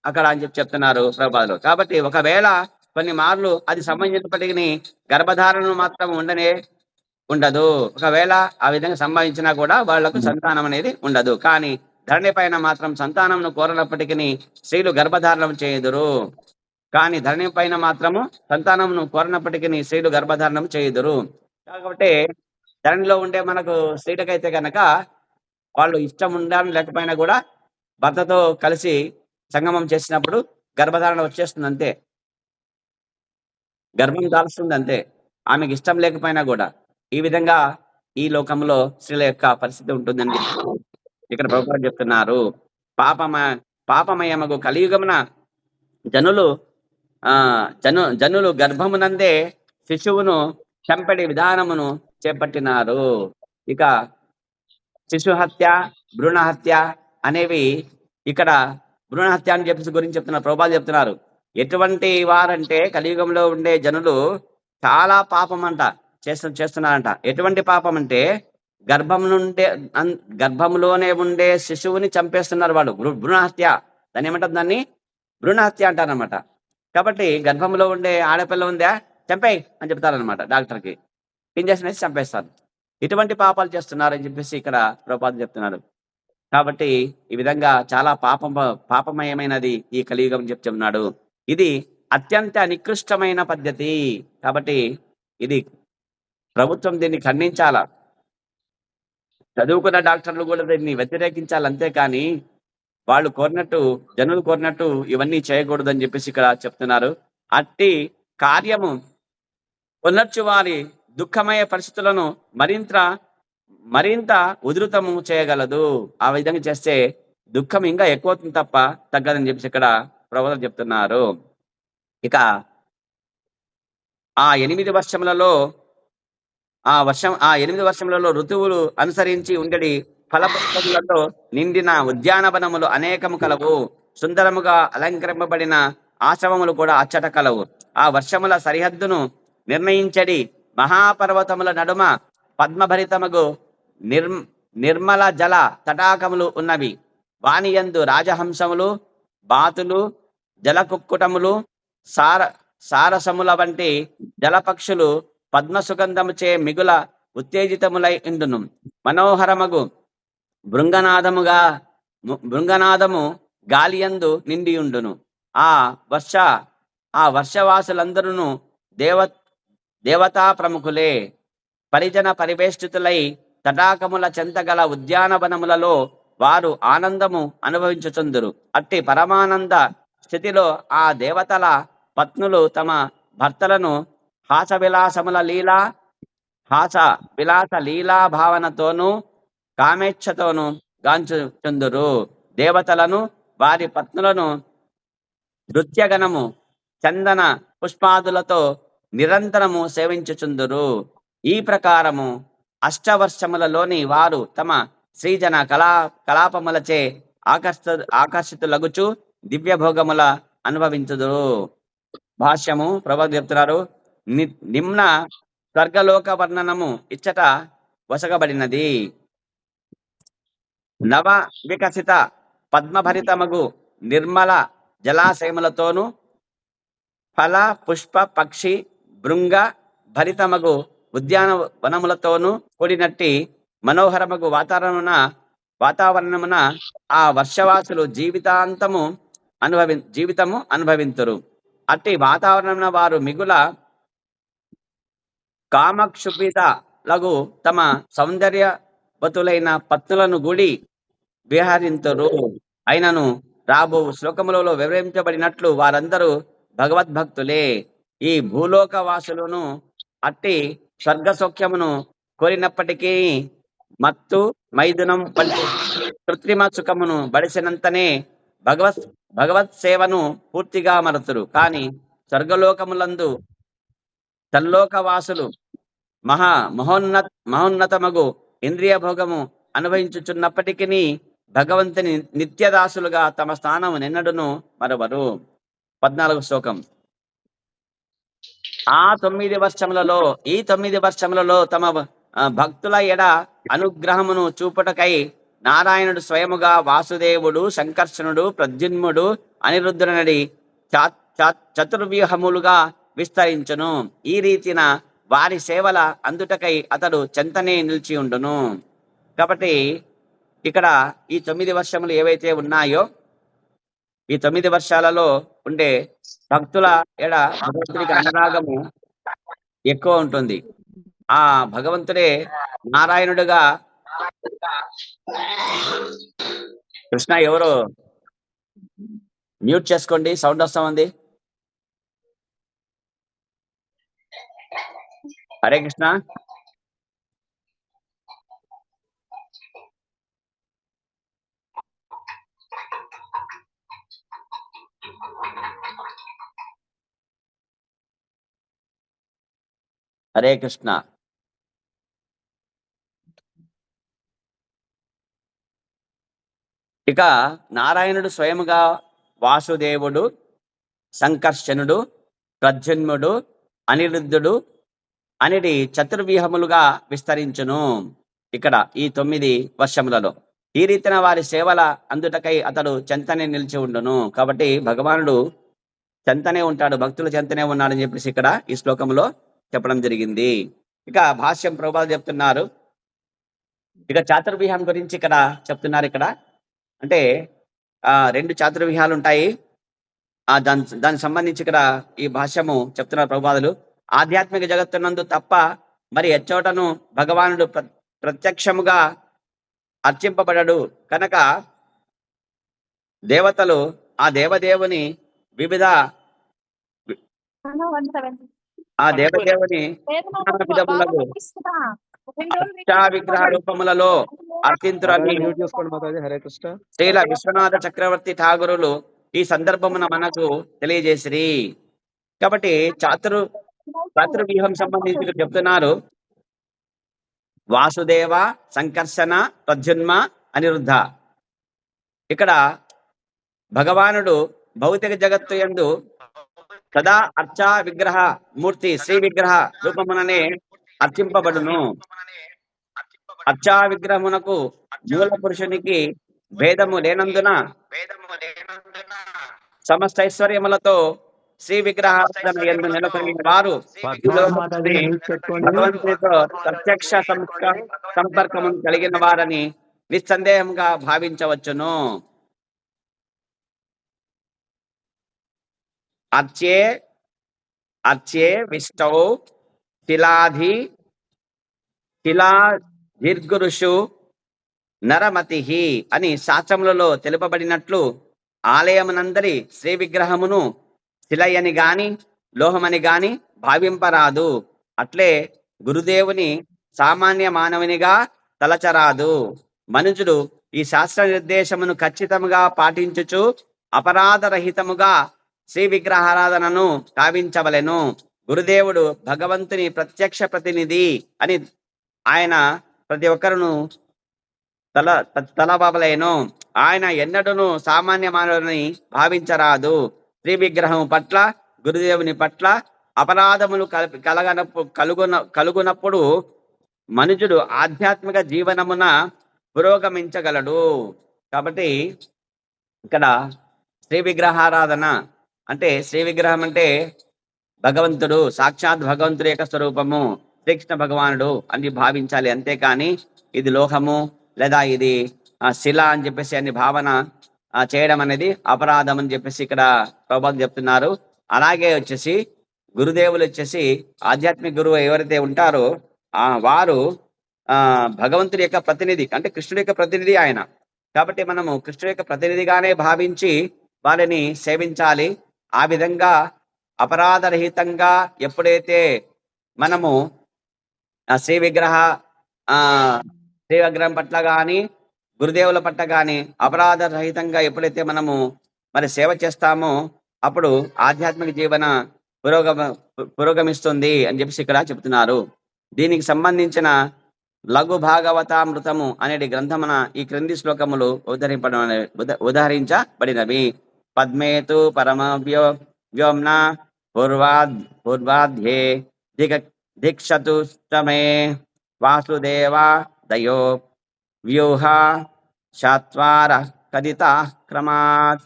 అక్కడ అని చెప్తున్నారు ప్రభుపాదులు. కాబట్టి ఒకవేళ కొన్ని మార్లు అది సంబంధించినప్పటికీ గర్భధారణ మాత్రం ఉండదు. ఒకవేళ ఆ విధంగా సంభవించినా కూడా వాళ్లకు సంతానం అనేది ఉండదు. కానీ ధరణి పైన మాత్రం సంతానంను కోరనప్పటికీ స్త్రీలు గర్భధారణం చేయుదురు. కానీ ధరణి పైన మాత్రము సంతానంను కోరినప్పటికీ స్త్రీలు గర్భధారణం చేయుదురు. కాబట్టి ధరణిలో ఉండే మనకు స్త్రీలకైతే గనక వాళ్ళు ఇష్టం ఉండాలని లేకపోయినా కూడా భర్తతో కలిసి సంగమం చేసినప్పుడు గర్భధారణ వచ్చేస్తుంది అంతే. గర్భం దాల్స్తుంది అంతే. ఆమెకి ఇష్టం లేకపోయినా కూడా. ఈ విధంగా ఈ లోకంలో స్త్రీల యొక్క పరిస్థితి ఉంటుందని ఇక్కడ ప్రభుపాద చెప్తున్నారు. పాపమ పాపమయమగు కలియుగమున జనులు జనులు గర్భమునందే శిశువును చంపడి విధానమును చేపట్టినారు. ఇక శిశు హత్య, భ్రూణ హత్య అనేవి ఇక్కడ భ్రూణ హత్య అని చెప్పేసి గురించి చెప్తున్నారు. ప్రభుపాద చెప్తున్నారు. ఎటువంటి వారంటే కలియుగంలో ఉండే జనులు చాలా పాపం అంట చేస్తున్నారంట. ఎటువంటి పాపం అంటే గర్భంలోనే ఉండే శిశువుని చంపేస్తున్నారు వాళ్ళు. భ్రూణ హత్య. దాన్ని ఏమంటారు? దాన్ని భ్రూణ హత్య అంటారనమాట. కాబట్టి గర్భంలో ఉండే ఆడపిల్ల ఉందా, చంపేయి అని చెప్తారనమాట డాక్టర్కి. ఇంజక్షన్ వేసి చంపేస్తారు. ఇటువంటి పాపాలు చేస్తున్నారని చెప్పేసి ఇక్కడ ప్రభుపాద చెప్తున్నారు. కాబట్టి ఈ విధంగా చాలా పాపమయమైనది ఈ కలియుగం చెప్తున్నాడు. ఇది అత్యంత నికృష్టమైన పద్ధతి. కాబట్టి ఇది ప్రభుత్వం దీన్ని ఖండించాల. చదువుకున్న డాక్టర్లు కూడా దీన్ని వ్యతిరేకించాలి. అంతేకాని వాళ్ళు కోరినట్టు, జనులు కోరినట్టు ఇవన్నీ చేయకూడదు అని చెప్పేసి ఇక్కడ చెప్తున్నారు. అట్టి కార్యము ఉన్నచ్చు వారి దుఃఖమయ పరిస్థితులను మరింత ఉధృతము చేయగలదు. ఆ విధంగా చేస్తే దుఃఖం ఇంకా ఎక్కువ అవుతుంది తప్ప తగ్గదని చెప్పేసి ఇక్కడ ప్రభువులు చెప్తున్నారు. ఇక ఆ 8 వర్షములలో ఆ 8 వర్షములలో ఋతువులు అనుసరించి ఉండడి ఫలపుష్పములతో నిండిన ఉద్యానవనములు అనేకము కలవు. సుందరముగా అలంకరింపబడిన ఆశ్రమములు కూడా అచ్చట కలవు. ఆ వర్షముల సరిహద్దును నిర్ణయించడి మహాపర్వతముల నడుమ పద్మభరితముగు నిర్మల జల తటాకములు ఉన్నవి. వానియందు రాజహంసములు, బాతులు, జలకుక్కుటములు, సారసముల వంటి జలపక్షులు పద్మ సుగంధముచే మిగుల ఉత్తేజితములై ఉండును. మనోహరమగు బృంగనాదము గాలియందు నిండియుండును. ఆ వర్షవాసులందరూ దేవతా ప్రముఖులే. పరిజన పరివేష్టితులై తటాకముల చెంతగల ఉద్యానవనములలో వారు ఆనందము అనుభవించుచుందురు. అట్టి పరమానంద స్థితిలో ఆ దేవతల పత్నులు తమ భర్తలను హాస విలాస లీలా భావనతోనూ కామేచ్ఛతోనూ గాంచుచుందురు. దేవతలను వారి పత్నులను నృత్యగణము చందన పుష్పాదులతో నిరంతరము సేవించుచుందురు. ఈ ప్రకారము అష్టవర్షములలోని వారు తమ శ్రీజన కలాపములచే ఆకర్షితులగుచు దివ్య భోగముల అనుభవించుదురు. భాష్యము ప్రభువు చెప్తున్నారు. నిమ్న స్వర్గలోక వర్ణనము ఇచ్చట వసగబడినది. నవ వికసిత పద్మభరితమగు నిర్మల జలాశయములతోనూ ఫల పుష్ప పక్షి భృంగ భరితమగు ఉద్యానవనములతోనూ కూడినట్టి మనోహరమగు వాతావరణమున ఆ వర్షవాసులు జీవితము అనుభవింతురు. అట్టి వాతావరణమున వారు మిగుల కామక్షుభితలగు తమ సౌందర్యవతులైన పత్నులను గూడి విహరింతురు. అయినను రాబో శ్లోకములలో వివరించబడినట్లు వారందరూ భగవద్భక్తులే. ఈ భూలోక వాసులను అట్టి స్వర్గ సౌఖ్యమును కోరినప్పటికీ మత్తు మైథునం వంటి కృత్రిమ సుఖమును బడిసినంతనే భగవత్ సేవను పూర్తిగా మరతురు. కానీ స్వర్గలోకములందు తల్లోకవాసులు మహోన్నతమగు ఇంద్రియ భోగము అనుభవించుచున్నప్పటికీ భగవంతుని నిత్యదాసులుగా తమ స్థానము నిన్నడును మరవరు. 14వ శ్లోకం. ఈ 9 వర్షములలో తమ భక్తుల ఎడ అనుగ్రహమును చూపుటకై నారాయణుడు స్వయముగా వాసుదేవుడు, సంకర్షణుడు, ప్రద్యుమ్నుడు, అనిరుద్ధుడనడి చతుర్వ్యూహములుగా విస్తరించును. ఈ రీతిన వారి సేవల అందుటకై అతడు చెంతనే నిలిచి ఉండును. కాబట్టి ఇక్కడ ఈ 9 వర్షములు ఏవైతే ఉన్నాయో ఈ 9 వర్షాలలో ఉండే భక్తుల ఎడ భగవంతునికి అనురాగము ఎక్కువ ఉంటుంది. ఆ భగవంతుడే నారాయణుడుగా. కృష్ణ ఎవరు మ్యూట్ చేసుకోండి, సౌండ్ వస్తా ఉంది. హరే కృష్ణ. హరే కృష్ణ. ఇక నారాయణుడు స్వయముగా వాసుదేవుడు, సంకర్షణుడు, ప్రద్యుమ్నుడు, అనిరుద్ధుడు అనేది చతుర్వ్యూహములుగా విస్తరించును ఇక్కడ ఈ 9 వర్షములలో. ఈ రీతిన వారి సేవల అందుటకై అతడు చెంతనే నిలిచి ఉండును. కాబట్టి భగవానుడు చెంతనే ఉంటాడు, భక్తుల చెంతనే ఉన్నాడని చెప్పేసి ఇక్కడ ఈ శ్లోకంలో చెప్పడం జరిగింది. ఇక భాష్యం ప్రభుపాదులు చెప్తున్నారు. ఇక చాతుర్వ్యూహం గురించి ఇక్కడ చెప్తున్నారు. ఇక్కడ అంటే 2 చాతుర్వ్యూహాలు ఉంటాయి. దానికి సంబంధించి ఇక్కడ ఈ భాష్యము చెప్తున్నారు ప్రభుపాదులు. ఆధ్యాత్మిక జగత్తునందు తప్ప మరి ఎచ్చోటను భగవానుడు ప్రత్యక్షముగా అర్చింపబడడు కనుక దేవతలు ఆ దేవదేవుని వివిధ విధములకు విగ్రహ రూపములలో అర్చింతురని శ్రీల విశ్వనాథ చక్రవర్తి ఠాగూరులు ఈ సందర్భమున మనకు తెలియజేసిరి. కాబట్టి చాతుర్వ్యూహం సంబంధించి చెప్తున్నారు. వాసుదేవ, సంకర్షణ, ప్రద్యుమ్న, అనిరుద్ధ. ఇక్కడ భగవానుడు భౌతిక జగత్తు యందు సదా అర్చా విగ్రహ మూర్తి శ్రీ విగ్రహ రూపముననే అర్చింపబడును. అర్చా విగ్రహమునకు మూల పురుషునికి భేదము లేనందున సమస్త ఐశ్వర్యములతో శ్రీ విగ్రహార్థన యందు నెలకొనిన వారు భగవంతునితో ప్రత్యక్ష సంపర్కము కలిగిన వారని నిస్సందేహంగా భావించవచ్చును. అర్చే విష్టౌ శిలాధిర్గురుషు నరమతి అని శాస్త్రములలో తెలుపబడినట్లు ఆలయమునందరి శ్రీ విగ్రహమును శిలయని గాని లోహమని గాని భావింపరాదు. అట్లే గురుదేవుని సామాన్య మానవునిగా తలచరాదు. మనుజుడు ఈ శాస్త్ర నిర్దేశమును ఖచ్చితముగా పాటించుచు అపరాధరహితముగా శ్రీ విగ్రహారాధనను కావించవలెను. గురుదేవుడు భగవంతుని ప్రత్యక్ష ప్రతినిధి అని ఆయన ప్రతి ఒక్కరును తలబాబలేను. ఆయన ఎన్నడూను సామాన్య మానవుని భావించరాదు. శ్రీ విగ్రహం పట్ల గురుదేవుని పట్ల అపరాధములు కలుగునప్పుడు మనుజుడు ఆధ్యాత్మిక జీవనమున పురోగమించగలడు. కాబట్టి ఇక్కడ శ్రీ విగ్రహారాధన అంటే శ్రీ విగ్రహం అంటే భగవంతుడు, సాక్షాత్ భగవంతుడి యొక్క స్వరూపము, శ్రీకృష్ణ భగవానుడు అని భావించాలి. అంతేకాని ఇది లోహము లేదా ఇది శిల అని చెప్పేసి అన్ని భావన చేయడం అనేది అపరాధం అని చెప్పేసి ఇక్కడ ప్రభుపాదులు చెప్తున్నారు. అలాగే వచ్చేసి గురుదేవులు వచ్చేసి ఆధ్యాత్మిక గురువు ఎవరైతే ఉంటారో వారు భగవంతుడి యొక్క ప్రతినిధి, అంటే కృష్ణుడి యొక్క ప్రతినిధి ఆయన. కాబట్టి మనము కృష్ణుడి యొక్క ప్రతినిధిగానే భావించి వారిని సేవించాలి. ఆ విధంగా అపరాధరహితంగా ఎప్పుడైతే మనము శ్రీ విగ్రహం పట్ల కానీ గురుదేవుల పట్ల కానీ అపరాధరహితంగా ఎప్పుడైతే మనము మరి సేవ చేస్తామో అప్పుడు ఆధ్యాత్మిక జీవన పురోగమిస్తుంది అని చెప్పేసి ఇక్కడ చెప్తున్నారు. దీనికి సంబంధించిన లఘు భాగవతామృతము అనే గ్రంథమున ఈ క్రింది శ్లోకములు ఉదహరించబడినవి. పద్మేతు పరమ వ్యోమ్న పూర్వాధ్యే దీక్షతు మే వాసుదేవ దయో వ్యూహ చత్వార కదిత క్రమాత్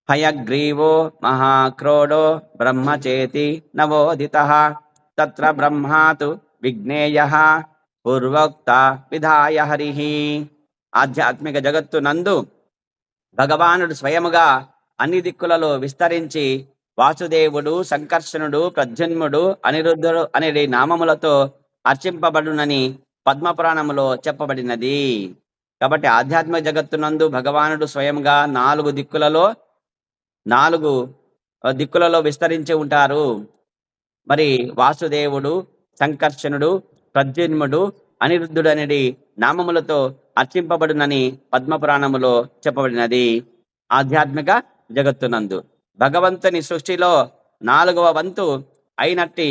హయగ్రీవో మహాక్రోడో బ్రహ్మచేతి నవోదితః తత్ర బ్రహ్మాతు విజ్ఞేయః పూర్వోక్త విధాయ హరిః. ఆధ్యాత్మిక జగత్తు నందు భగవానుడు స్వయముగా అన్ని దిక్కులలో విస్తరించి వాసుదేవుడు, సంకర్షణుడు, ప్రద్యుమ్నుడు, అనిరుద్ధుడు అనే నామములతో అర్చింపబడునని పద్మపురాణములో చెప్పబడినది. కాబట్టి ఆధ్యాత్మిక జగత్తునందు భగవానుడు స్వయంగా 4 దిక్కులలో విస్తరించి ఉంటారు. మరి వాసుదేవుడు, సంకర్షణుడు, ప్రద్యుమ్నుడు, అనిరుద్ధుడు అనేది నామములతో అర్చింపబడునని పద్మపురాణములో చెప్పబడినది. ఆధ్యాత్మిక జగత్తునందు భగవంతుని సృష్టిలో 4వ వంతు అయినట్టి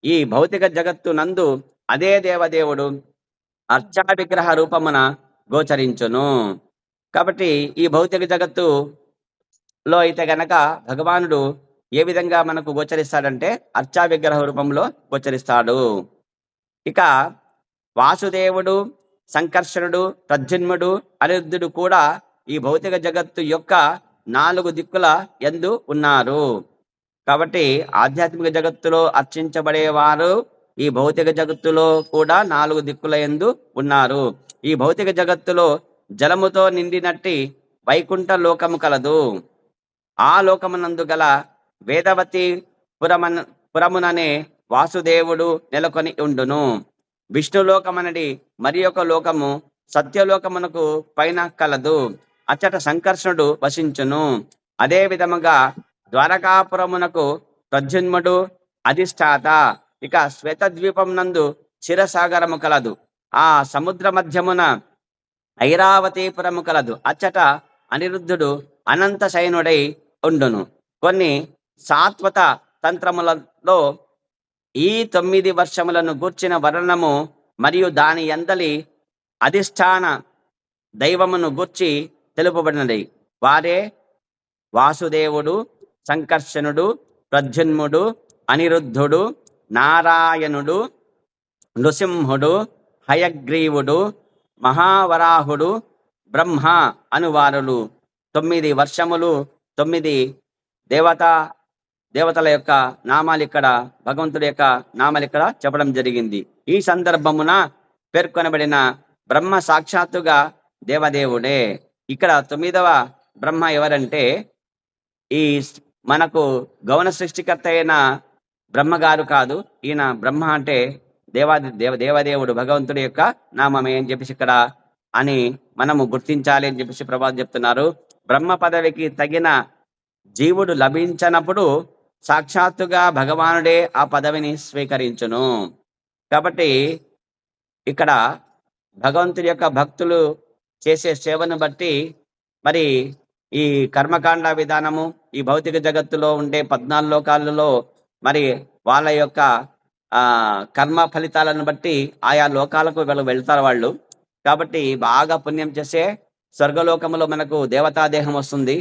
ఈ భౌతిక జగత్తు నందు అదే దేవదేవుడు అర్చా విగ్రహ రూపమున గోచరించును. కాబట్టి ఈ భౌతిక జగత్తులో అయితే గనక భగవానుడు ఏ విధంగా మనకు గోచరిస్తాడంటే అర్చా విగ్రహ రూపంలో గోచరిస్తాడు. ఇక వాసుదేవుడు, సంకర్షణుడు, ప్రద్యుమ్నుడు, అనిరుద్ధుడు కూడా ఈ భౌతిక జగత్తు యొక్క 4 దిక్కుల యందు ఉన్నారు. కాబట్టి ఆధ్యాత్మిక జగత్తులో అర్చించబడేవారు ఈ భౌతిక జగత్తులో కూడా 4 దిక్కుల యందు ఉన్నారు. ఈ భౌతిక జగత్తులో జలముతో నిండినట్టి వైకుంఠ లోకము కలదు. ఆ లోకమునందు గల వేదవతి పురముననే వాసుదేవుడు నెలకొని ఉండును. విష్ణులోకమనడి మరి ఒక లోకము సత్యలోకమునకు పైన కలదు. అచ్చట సంకర్షణుడు వసించును. అదే విధముగా ద్వారకాపురమునకు ప్రద్యుమ్నుడు అధిష్టాత. ఇక శ్వేతద్వీపం నందు క్షీరసాగరము కలదు. ఆ సముద్ర మధ్యమున ఐరావతీపురము కలదు. అచ్చట అనిరుద్ధుడు అనంత శయనుడై ఉండును. కొన్ని సాత్వత తంత్రములలో ఈ 9 వర్షములను గూర్చిన వర్ణనము మరియు దాని యందలి అధిష్టాన దైవమును గూర్చి తెలుపబడినది. వారే వాసుదేవుడు, సంకర్షణుడు, ప్రద్యుమ్నుడు, అనిరుద్ధుడు, నారాయణుడు, నృసింహుడు, హయగ్రీవుడు, మహావరాహుడు, బ్రహ్మ అనువారులు. 9 వర్షములు, 9 దేవతల యొక్క నామాలు ఇక్కడ, భగవంతుడి యొక్క నామాలు ఇక్కడ చెప్పడం జరిగింది. ఈ సందర్భమున పేర్కొనబడిన బ్రహ్మ సాక్షాత్తుగా దేవదేవుడే. ఇక్కడ 9వ బ్రహ్మ ఎవరంటే ఈ మనకు గౌణ సృష్టికర్త అయిన బ్రహ్మగారు కాదు. ఈయన బ్రహ్మ అంటే దేవదేవుడు భగవంతుడి యొక్క నామమే అని చెప్పేసి ఇక్కడ అని మనము గుర్తించాలి అని చెప్పేసి ప్రభావం చెప్తున్నారు. బ్రహ్మ పదవికి తగిన జీవుడు లభించనప్పుడు సాక్షాత్తుగా భగవానుడే ఆ పదవిని స్వీకరించును. కాబట్టి ఇక్కడ భగవంతుడి యొక్క భక్తులు చేసే సేవను బట్టి మరి ఈ కర్మకాండ విధానము ఈ భౌతిక జగత్తులో ఉండే 14 లోకాలలో మరి వాళ్ళ యొక్క కర్మ ఫలితాలను బట్టి ఆయా లోకాలకు వెళ్తారు వాళ్ళు. కాబట్టి బాగా పుణ్యం చేసే స్వర్గలోకములో మనకు దేవతా దేహం వస్తుంది.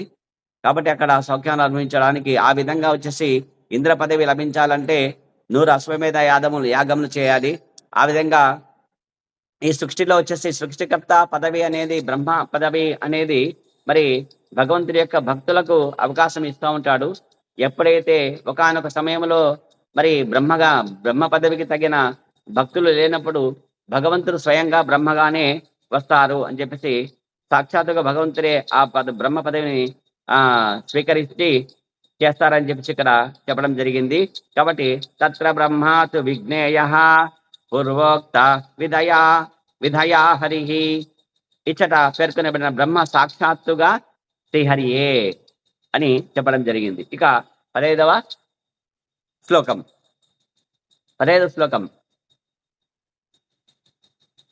కాబట్టి అక్కడ సౌఖ్యాన్ని అనుభవించడానికి ఆ విధంగా వచ్చేసి ఇంద్ర పదవి లభించాలంటే 100 అశ్వమేధ యాగములు చేయాలి. ఆ విధంగా ఈ సృష్టిలో వచ్చేసి సృష్టికర్త పదవి అనేది, బ్రహ్మ పదవి అనేది మరి భగవంతుడి యొక్క భక్తులకు అవకాశం ఇస్తూ ఉంటాడు. ఎప్పుడైతే ఒకానొక సమయంలో మరి బ్రహ్మ పదవికి తగిన భక్తులు లేనప్పుడు భగవంతుడు స్వయంగా బ్రహ్మగానే వస్తారు అని చెప్పేసి సాక్షాత్తుగా భగవంతుడే ఆ బ్రహ్మ పదవిని స్వీకరించి చేస్తారని చెప్పేసి ఇక్కడ చెప్పడం జరిగింది. కాబట్టి తత్ర బ్రహ్మాతు విజ్ఞేయ పూర్వోక్త విధయా హరి. ఇచ్చట పేర్కొనబడిన బ్రహ్మ సాక్షాత్తుగా శ్రీహరియే అని చెప్పడం జరిగింది. ఇక 15వ శ్లోకం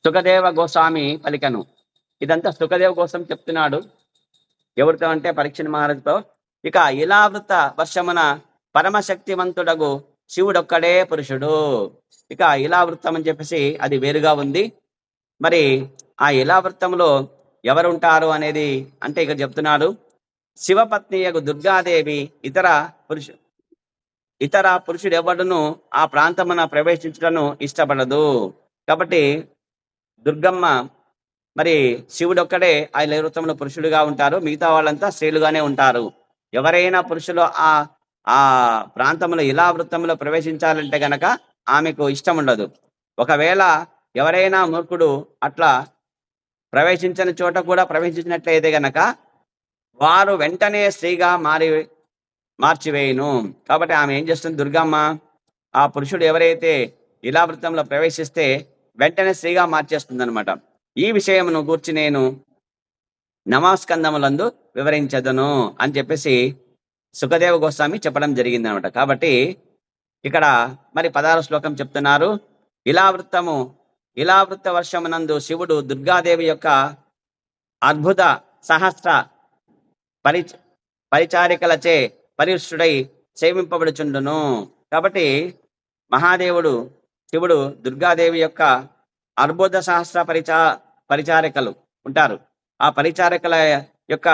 సుఖదేవ గోస్వామి పలికను. ఇదంతా సుఖదేవ కోసం చెప్తున్నాడు. ఎవరితో అంటే పరీక్షణ మహారాజుతో. ఇక ఇలావృత వర్షమున పరమశక్తివంతుడగు శివుడొక్కడే పురుషుడు. ఇక ఇలావృత్తం అని చెప్పేసి అది వేరుగా ఉంది. మరి ఆ ఇలావృత్తంలో ఎవరు ఉంటారు అనేది అంటే ఇక్కడ చెప్తున్నాడు. శివపత్నియగు దుర్గాదేవి ఇతర పురుషుడు ఎవడును ఆ ప్రాంతమున ప్రవేశించడను ఇష్టపడదు. కాబట్టి దుర్గమ్మ మరి శివుడొక్కడే ఆ ఇలావృత్తంలో పురుషుడుగా ఉంటారు. మిగతా వాళ్ళంతా స్త్రీలుగానే ఉంటారు. ఎవరైనా పురుషులు ఆ ప్రాంతంలో ఇలావృత్తంలో ప్రవేశించాలంటే గనక ఆమెకు ఇష్టం ఉండదు. ఒకవేళ ఎవరైనా మూర్ఖుడు అట్లా ప్రవేశించని చోట కూడా ప్రవేశించినట్లయితే గనక వారు వెంటనే స్త్రీగా మార్చివేయును. కాబట్టి ఆమె ఏం చేస్తుంది దుర్గమ్మ, ఆ పురుషుడు ఎవరైతే ఇలావృతంలో ప్రవేశిస్తే వెంటనే స్త్రీగా మార్చేస్తుంది అనమాట. ఈ విషయమును గూర్చి నేను నవాస్కందములందు వివరించదను అని చెప్పేసి సుఖదేవ గోస్వామి చెప్పడం జరిగింది అనమాట. కాబట్టి ఇక్కడ మరి 16వ శ్లోకం చెప్తున్నారు. ఇలావృత్త వర్షమునందు శివుడు దుర్గాదేవి యొక్క అద్భుత సహస్ర పరిచారికలచే పరిశుడై సేవింపబడుచుండును. కాబట్టి మహాదేవుడు శివుడు దుర్గాదేవి యొక్క అర్బుద సహస్ర పరిచారికలు ఉంటారు. ఆ పరిచారికల యొక్క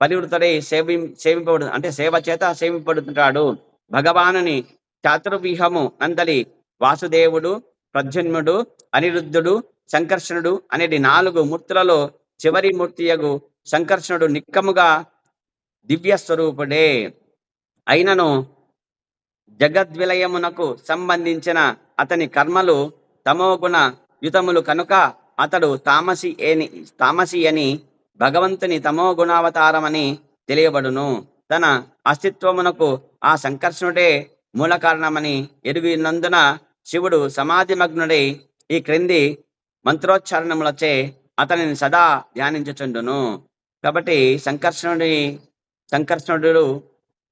పరివృతుడై సేవింపబడు అంటే సేవ చేత సేవింపబడుతుంటాడు. భగవానుని చాతుర్వ్యూహము నందలి వాసుదేవుడు, ప్రద్యుమ్నుడు, అనిరుద్ధుడు, సంకర్షణుడు అనేది 4 మూర్తులలో చివరి మూర్తియగు సంకర్షణుడు నిక్కముగా దివ్య స్వరూపుడే అయినను జగద్విలయమునకు సంబంధించిన అతని కర్మలు తమోగుణ యుతములు కనుక అతడు తామసి అని భగవంతుని తమోగుణావతారమని తెలియబడును. తన అస్తిత్వమునకు ఆ సంకర్షణుడే మూల కారణమని ఎరిగినందున శివుడు సమాధిమగ్నుడై ఈ క్రింది మంత్రోచ్చారణములచే అతనిని సదా ధ్యానించుచుండును. కాబట్టి సంకర్షణుడు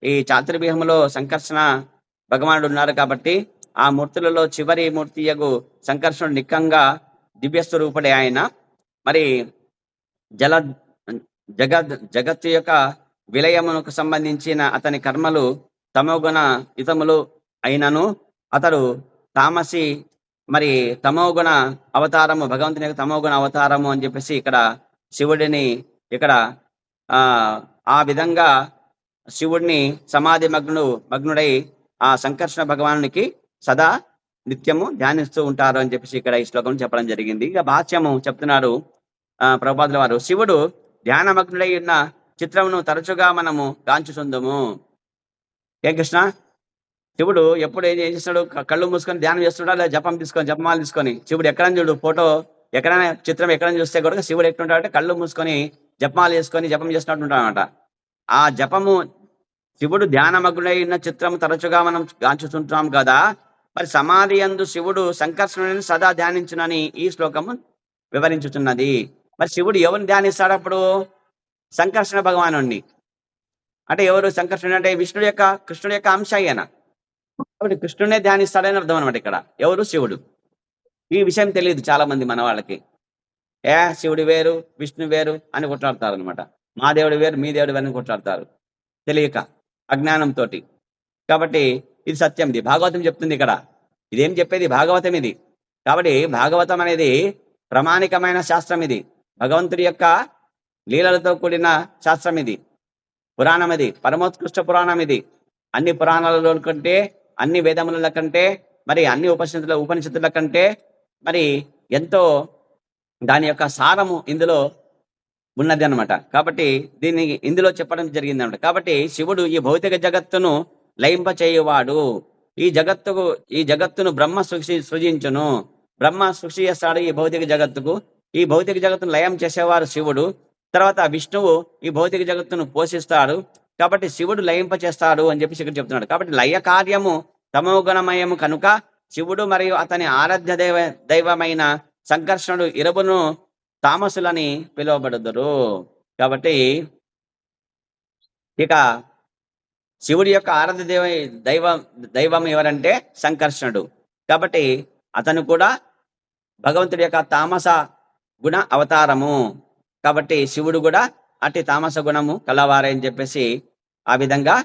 ఈ చాతుర్వ్యూహములో సంకర్షణ భగవానుడు ఉన్నారు. కాబట్టి ఆ మూర్తులలో చివరి మూర్తియగు సంకర్షణుడు నిక్కంగా దివ్యస్వరూపుడే ఆయన. మరి జగత్తు యొక్క విలయమునకు సంబంధించిన అతని కర్మలు తమోగుణ యుతములు అయినను అతడు తామసి మరి తమోగుణ అవతారము, భగవంతుని యొక్క తమోగుణ అవతారము అని చెప్పేసి ఇక్కడ శివుడిని ఇక్కడ ఆ విధంగా శివుడిని సమాధి మగ్నుడై ఆ సంకర్షణ భగవానునికి సదా నిత్యము ధ్యానిస్తూ ఉంటారు అని చెప్పేసి ఇక్కడ ఈ శ్లోకం చెప్పడం జరిగింది. ఇక భాష్యము చెప్తున్నారు ప్రభుపాదుల వారు. శివుడు ధ్యానమగ్నుడై ఉన్న చిత్రమును తరచుగా మనము గాంచుచుందుము. ఏ కృష్ణ, శివుడు ఎప్పుడు ఏం చేస్తాడు? కళ్ళు మూసుకొని ధ్యానం చేస్తున్నాడు, లేదా జపమాలు తీసుకొని. శివుడు ఎక్కడైనా చూడు, ఫోటో ఎక్కడైనా చిత్రం ఎక్కడైనా చూస్తే కూడా శివుడు ఎట్లుంటాడంటే కళ్ళు మూసుకొని జపమాలు చేసుకొని జపం చేస్తున్నట్టు ఉంటాడనమాట. ఆ జపము శివుడు ధ్యానమగ్నుడై ఉన్న చిత్రము తరచుగా మనం గాంచుతుంటాం కదా. మరి సమాధి యందు శివుడు సంకర్షణుని సదా ధ్యానించునని ఈ శ్లోకము వివరించుతున్నది. మరి శివుడు ఎవరిని ధ్యానిస్తాడు అప్పుడు? సంకర్షణ భగవాను. అంటే ఎవరు సంకర్షణుడు? అంటే కృష్ణుడి యొక్క అంశ అయిన. కాబట్టి కృష్ణుడే ధ్యానిస్తాడని అర్థం అనమాట. ఇక్కడ ఎవరు? శివుడు. ఈ విషయం తెలియదు చాలా మంది మన వాళ్ళకి. శివుడు వేరు విష్ణు వేరు అని కొట్లాడతారు అనమాట. మా దేవుడు వేరు మీ దేవుడు వేరు అని కొట్లాడతారు తెలియక, అజ్ఞానంతో. కాబట్టి ఇది సత్యం, ఇది భాగవతం చెప్తుంది. ఇక్కడ ఇదేం చెప్పేది? భాగవతం ఇది. కాబట్టి భాగవతం అనేది ప్రామాణికమైన శాస్త్రం. ఇది భగవంతుడి యొక్క లీలలతో కూడిన శాస్త్రం. ఇది పురాణం, ఇది పరమోత్కృష్ట పురాణం. ఇది అన్ని పురాణాలలో కంటే, అన్ని వేదముల కంటే, మరి అన్ని ఉపనిషత్తుల కంటే మరి ఎంతో దాని యొక్క సారము ఇందులో ఉన్నది అనమాట. కాబట్టి దీన్ని ఇందులో చెప్పడం జరిగింది అనమాట. కాబట్టి శివుడు ఈ భౌతిక జగత్తును లయింపచేయువాడు. ఈ జగత్తును బ్రహ్మ సృజించును. బ్రహ్మ సృష్టి చేస్తాడు ఈ భౌతిక జగత్తుకు. ఈ భౌతిక జగత్తును లయం చేసేవారు శివుడు. తర్వాత విష్ణువు ఈ భౌతిక జగత్తును పోషిస్తాడు. కాబట్టి శివుడు లయింప చేస్తాడు అని చెప్పి ఇక్కడ చెప్తున్నాడు. కాబట్టి లయ కార్యము తమోగుణమయము కనుక శివుడు మరియు అతని ఆరాధ్య దైవమైన సంకర్షణుడు ఇరువును తామసులని పిలువబడుదురు. కాబట్టి ఇక శివుడి యొక్క ఆరాధ్య దైవం ఎవరంటే సంకర్షణుడు. కాబట్టి అతను కూడా భగవంతుడి యొక్క తామస గుణ అవతారము. కాబట్టి శివుడు కూడా అట్టి తామస గుణము కలవారే అని చెప్పేసి ఆ విధంగా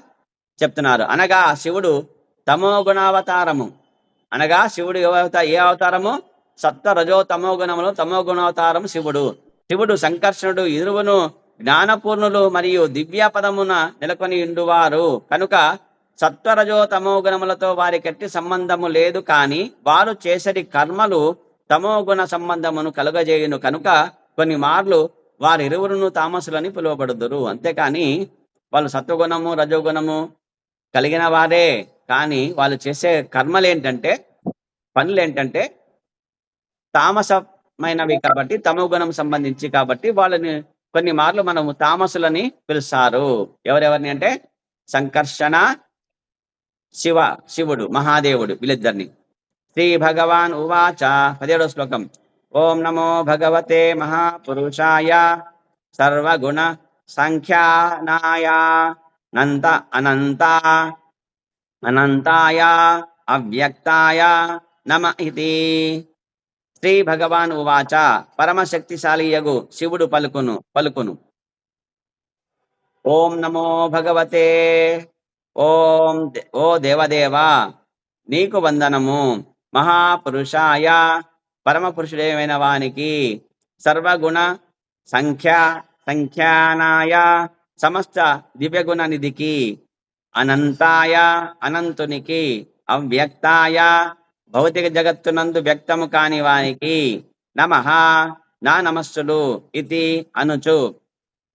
చెప్తున్నారు. అనగా శివుడు తమో గుణావతారము. అనగా శివుడు ఏ అవతారము? సత్వ రజో తమో గుణములు తమో గుణావతారము శివుడు. శివుడు సంకర్షణుడు ఇరువును జ్ఞానపూర్ణులు మరియు దివ్య పదమున నెలకొని ఉండువారు కనుక సత్వరజో తమో గుణములతో వారికి ఎట్టి సంబంధము లేదు. కానీ వారు చేసడి కర్మలు తమో గుణ సంబంధమును కలుగజేయును కనుక కొన్ని మార్లు వారిరువురును తామసులని పిలువబడుదురు. అంతేకాని వాళ్ళు సత్వగుణము రజోగుణము కలిగిన వారే, కానీ వాళ్ళు చేసే కర్మలేంటంటే, పనులేంటంటే తామసమైనవి కాబట్టి, తమో గుణం సంబంధించి కాబట్టి వాళ్ళని కొన్ని మార్లు మనము తామసులని పిలుస్తారు. ఎవరెవరిని అంటే సంకర్షణ శివుడు మహాదేవుడు వీళ్ళిద్దరిని. శ్రీ భగవాన్ ఉవాచ 17వ శ్లోకం. ఓం నమో భగవతే మహాపురుషాయ సర్వగుణ సంఖ్యానాయ అనంతాయ అవ్యక్తాయ నమ ఇతి. శ్రీ భగవాన్ ఉవాచ పరమశక్తిశాలి యగు శివుడు పలుకును. ఓం నమో భగవతే ఓ దేవదేవా నీకు వందనము. మహాపురుషాయ పరమ పురుషుడైన వానికి, సర్వగుణ సంఖ్యానాయ సమస్త దివ్యగుణ నిధికి, అనంతాయ అనంతునికి, అవ్యక్తాయ భౌతిక జగత్తునందు వ్యక్తము కాని వానికి నమః నా నమస్సులు ఇది అనుచు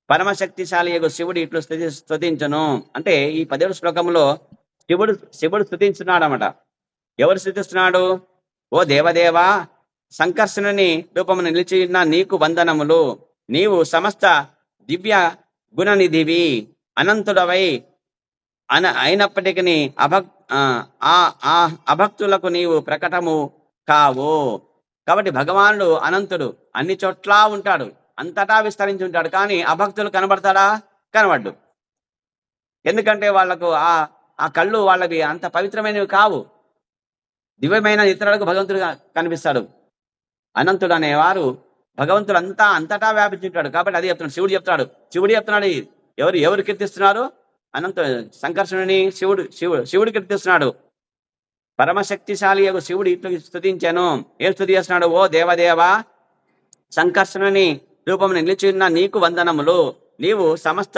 పరమశక్తిశాలి యొక్క శివుడు ఇట్లు స్తుతించును. అంటే ఈ 17వ శ్లోకంలో శివుడు స్తుతించున్నాడు అన్నమాట. ఎవరు స్తుతిస్తున్నాడు? ఓ దేవదేవా సంకర్షణుని రూపమును నిలిచి ఉన్న నీకు వందనములు. నీవు సమస్త దివ్య గుణనిధివి, అనంతుడవై అయినప్పటికీ అభక్తులకు నీవు ప్రకటము కావు. కాబట్టి భగవానుడు అనంతుడు, అన్ని చోట్ల ఉంటాడు, అంతటా విస్తరించి ఉంటాడు. కానీ అభక్తులు కనబడతాడా? కనబడ్డు. ఎందుకంటే వాళ్లకు ఆ కళ్ళు వాళ్ళవి అంత పవిత్రమైనవి కావు. దివ్యమైన ఇతరులకు భగవంతుడు కనిపిస్తాడు. అనంతుడు అనేవారు భగవంతుడు అంతటా వ్యాపించుంటాడు. కాబట్టి అది చెప్తున్నాడు. శివుడు చెప్తున్నాడు. ఎవరు కీర్తిస్తున్నారు? అనంతుడు సంకర్షణుని శివుడు కీర్తిస్తున్నాడు. పరమశక్తిశాలి యొక్క శివుడు ఇట్లు స్తుతించాను. ఏం స్తుతి చేస్తున్నాడు? ఓ దేవదేవా సంకర్షణుని రూపమును నిలిచిన్న నీకు వందనములు. నీవు సమస్త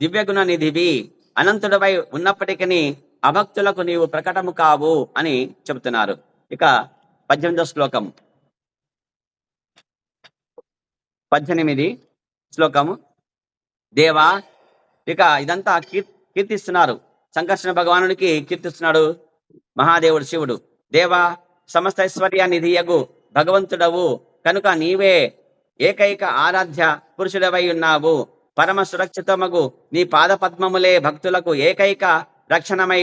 దివ్యగుణ నిధివి, అనంతుడవై ఉన్నప్పటికీ అభక్తులకు నీవు ప్రకటము కావు అని చెబుతున్నారు. ఇక 18వ శ్లోకం. 18 శ్లోకము. దేవా, ఇక ఇదంతా కీర్తిస్తున్నారు. సంకర్షణ భగవానుడికి కీర్తిస్తున్నాడు మహాదేవుడు శివుడు. దేవా సమస్త ఐశ్వర్య నిధియగు భగవంతుడవు కనుక నీవే ఏకైక ఆరాధ్య పురుషుడవై ఉన్నావు. పరమ సురక్షితమగు నీ పాద పద్మములే భక్తులకు ఏకైక రక్షణమై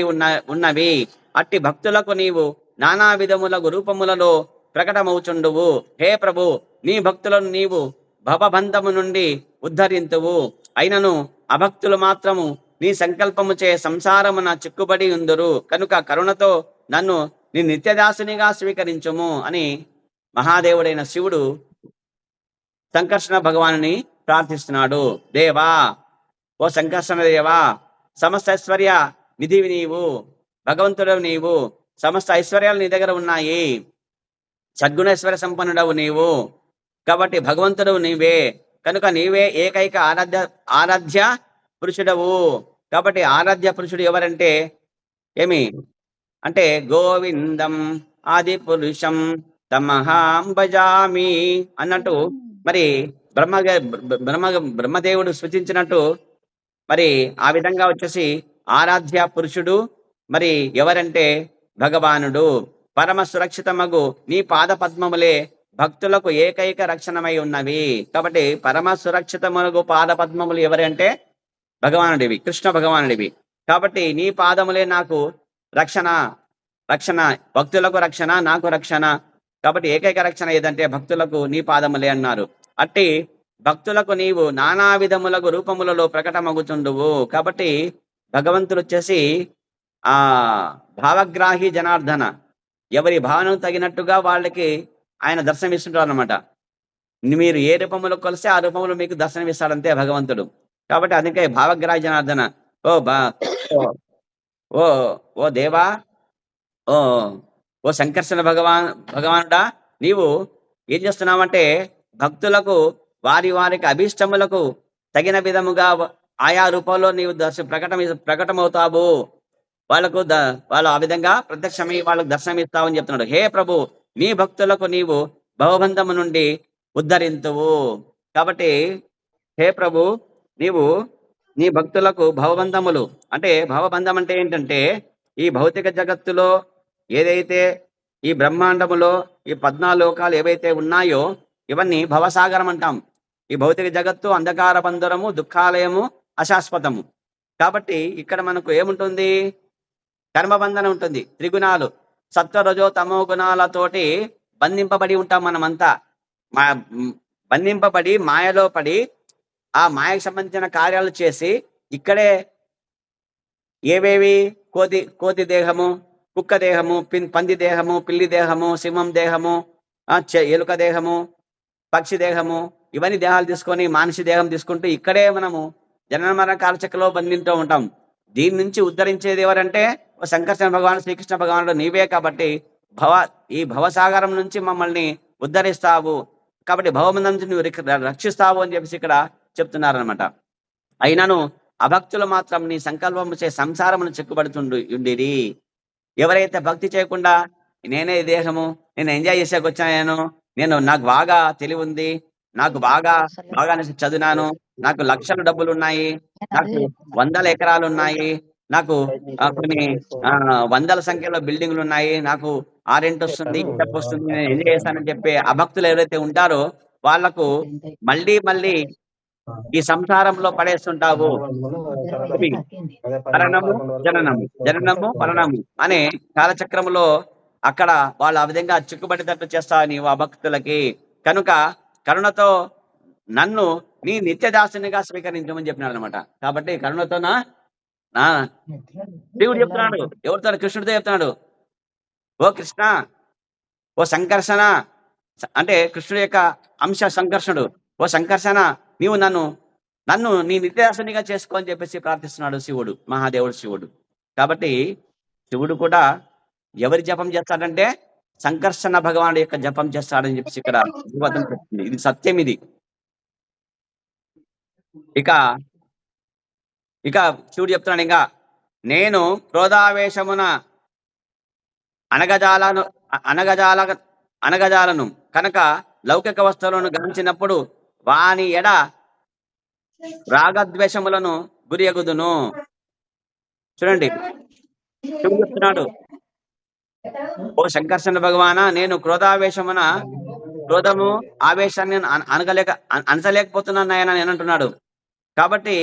ఉన్నవి. అట్టి భక్తులకు నీవు నానా విధములకు రూపములలో ప్రకటమవుచుండువు. హే ప్రభు, నీ భక్తులను నీవు భవబంధము నుండి ఉద్ధరింతువు. అయినను అభక్తులు మాత్రము నీ సంకల్పముచే సంసారమున చిక్కుబడి ఉందురు. కనుక కరుణతో నన్ను నీ నిత్యదాసునిగా స్వీకరించుము అని మహాదేవుడైన శివుడు సంకర్షణ భగవానుని ప్రార్థిస్తున్నాడు. దేవా, ఓ సంకర్షణ దేవా, సమస్త ఐశ్వర్య నిధివి నీవు, భగవంతుడవు నీవు. సమస్త ఐశ్వర్యాలు నీ దగ్గర ఉన్నాయి. సద్గుణైశ్వర్య సంపన్నుడవు నీవు. కాబట్టి భగవంతుడవు నీవే. కనుక నీవే ఏకైక ఆరాధ్య పురుషుడవు. కాబట్టి ఆరాధ్య పురుషుడు ఎవరంటే ఏమి అంటే గోవిందం ఆది పురుషం తమహాం భజామి అన్నట్టు మరి బ్రహ్మదేవుడు సూచించినట్టు మరి ఆ విధంగా వచ్చేసి ఆరాధ్య పురుషుడు మరి ఎవరంటే భగవానుడు. పరమ సురక్షితమగు నీ పాద పద్మములే భక్తులకు ఏకైక రక్షణమై ఉన్నవి. కాబట్టి పరమ సురక్షితమునగు పాద పద్మములు ఎవరంటే భగవానుడివి, కృష్ణ భగవానుడివి. కాబట్టి నీ పాదములే నాకు రక్షణ, భక్తులకు రక్షణ, నాకు రక్షణ. కాబట్టి ఏకైక రక్షణ ఏదంటే భక్తులకు నీ పాదములే అన్నారు. అట్టి భక్తులకు నీవు నానా విధములకు రూపములలో ప్రకటమగుతుండువు. కాబట్టి భగవంతుడు వచ్చేసి ఆ భావగ్రాహి జనార్దన, ఎవరి భావనకు తగినట్టుగా వాళ్ళకి ఆయన దర్శనమిస్తుంటారు అన్నమాట. మీరు ఏ రూపంలో కొలిస్తే ఆ రూపంలో మీకు దర్శనమిస్తాడంతే భగవంతుడు. కాబట్టి అందుకే భావగ్రాహి జనార్దన. ఓ దేవా, ఓ సంకర్షణ భగవానుడా, నీవు ఏం చేస్తున్నావంటే భక్తులకు వారికి అభీష్టములకు తగిన విధముగా ఆయా రూపంలో నీవు ప్రకటమవుతావు. వాళ్ళు ఆ విధంగా ప్రత్యక్షమై వాళ్ళకు దర్శనమిస్తావని చెప్తున్నాడు. హే ప్రభు, నీ భక్తులకు నీవు భవబంధము నుండి ఉద్ధరింతువు. కాబట్టి హే ప్రభు, నీవు నీ భక్తులకు భవబంధములు అంటే భవబంధం అంటే ఏంటంటే ఈ భౌతిక జగత్తులో ఏదైతే ఈ బ్రహ్మాండములో ఈ 14 లోకాలు ఏవైతే ఉన్నాయో ఇవన్నీ భవసాగరం అంటాం. ఈ భౌతిక జగత్తు అంధకార బంధురము, దుఃఖాలయము, అశాశ్వతము. కాబట్టి ఇక్కడ మనకు ఏముంటుంది? కర్మబంధనం ఉంటుంది. త్రిగుణాలు సత్వ రజో తమో గుణాలతోటి బంధింపబడి ఉంటాం మనమంతా. బంధింపబడి మాయలో పడి ఆ మాయకు సంబంధించిన కార్యాలు చేసి ఇక్కడే ఏవేవి కోతి దేహము, కుక్క దేహము, పంది దేహము, పిల్లి దేహము, సింహం దేహము, ఎలుక దేహము, పక్షి దేహము, ఇవన్నీ దేహాలు తీసుకొని మనిషి దేహం తీసుకుంటూ ఇక్కడే మనము జనన మరణ కాలచక్రలో బంధింటూ ఉంటాం. దీని నుంచి ఉద్ధరించేది ఎవరంటే సంకర్షణ భగవాన్, శ్రీకృష్ణ భగవానుడు నీవే. కాబట్టి ఈ భవసాగరం నుంచి మమ్మల్ని ఉద్ధరిస్తావు, కాబట్టి భవబంధం నుంచి నువ్వు రక్షిస్తావు అని చెప్పేసి ఇక్కడ చెప్తున్నారనమాట. అయినను అభక్తులు మాత్రం నీ సంకల్పము చే సంసారమును చిక్కుబడుతుండిరి. ఎవరైతే భక్తి చేయకుండా నేనే దేహము, నేను ఎంజాయ్ చేసేకి వచ్చాను, నాకు బాగా తెలివి ఉంది, నాకు బాగా చదివినాను, నాకు లక్షల డబ్బులు ఉన్నాయి, నాకు 100 ఎకరాలు ఉన్నాయి, నాకు కొన్ని 100ల సంఖ్యలో బిల్డింగ్లు ఉన్నాయి, నాకు ఆ రెంట్ వస్తుంది, ఈ డబ్బు వస్తుంది, నేను ఎంజాయ్ చేస్తానని చెప్పే అభక్తులు ఎవరైతే ఉంటారో వాళ్లకు మళ్ళీ ఈ సంసారంలో పడేస్తుంటావు. మరణము జననము, జననము మరణము అనే కాలచక్రములో అక్కడ వాళ్ళు ఆ విధంగా చిక్కుబడినట్టు చేస్తావు నీవు అభక్తులకి. కనుక కరుణతో నన్ను నీ నిత్యదాసునిగా స్వీకరించమని చెప్పినాడు అనమాట. కాబట్టి కరుణతోనా దేవుడు చెప్తున్నాడు. ఎవరితో? కృష్ణుడితో చెప్తున్నాడు. ఓ కృష్ణ, ఓ సంకర్షణ, అంటే కృష్ణుడి యొక్క అంశ సంకర్షణుడు. ఓ సంకర్షణ, నీవు నన్ను నీ నిత్యదాసునిగా చేసుకో అని చెప్పేసి ప్రార్థిస్తున్నాడు శివుడు, మహాదేవుడు శివుడు. కాబట్టి శివుడు కూడా ఎవరి జపం చేస్తాడంటే సంకర్షణ భగవానుడు యొక్క జపం చేస్తాడని చెప్పేసి ఇక్కడ ధృవతం చెప్తుంది. ఇది సత్యం. ఇది ఇక శివుడు చెప్తున్నాడు, ఇంకా నేను క్రోధావేశమున అనగజాలను కనుక లౌకిక వస్తువులను గాంచినప్పుడు వాని ఎడ రాగద్వేషములను గురియగుదును. చూడండి, శివుడు చెప్తున్నాడు, ఓ సంకర్షణ భగవానా, నేను క్రోధము ఆవేశాన్ని అనచలేకపోతున్నాను ఆయన నేను అంటున్నాడు. కాబట్టి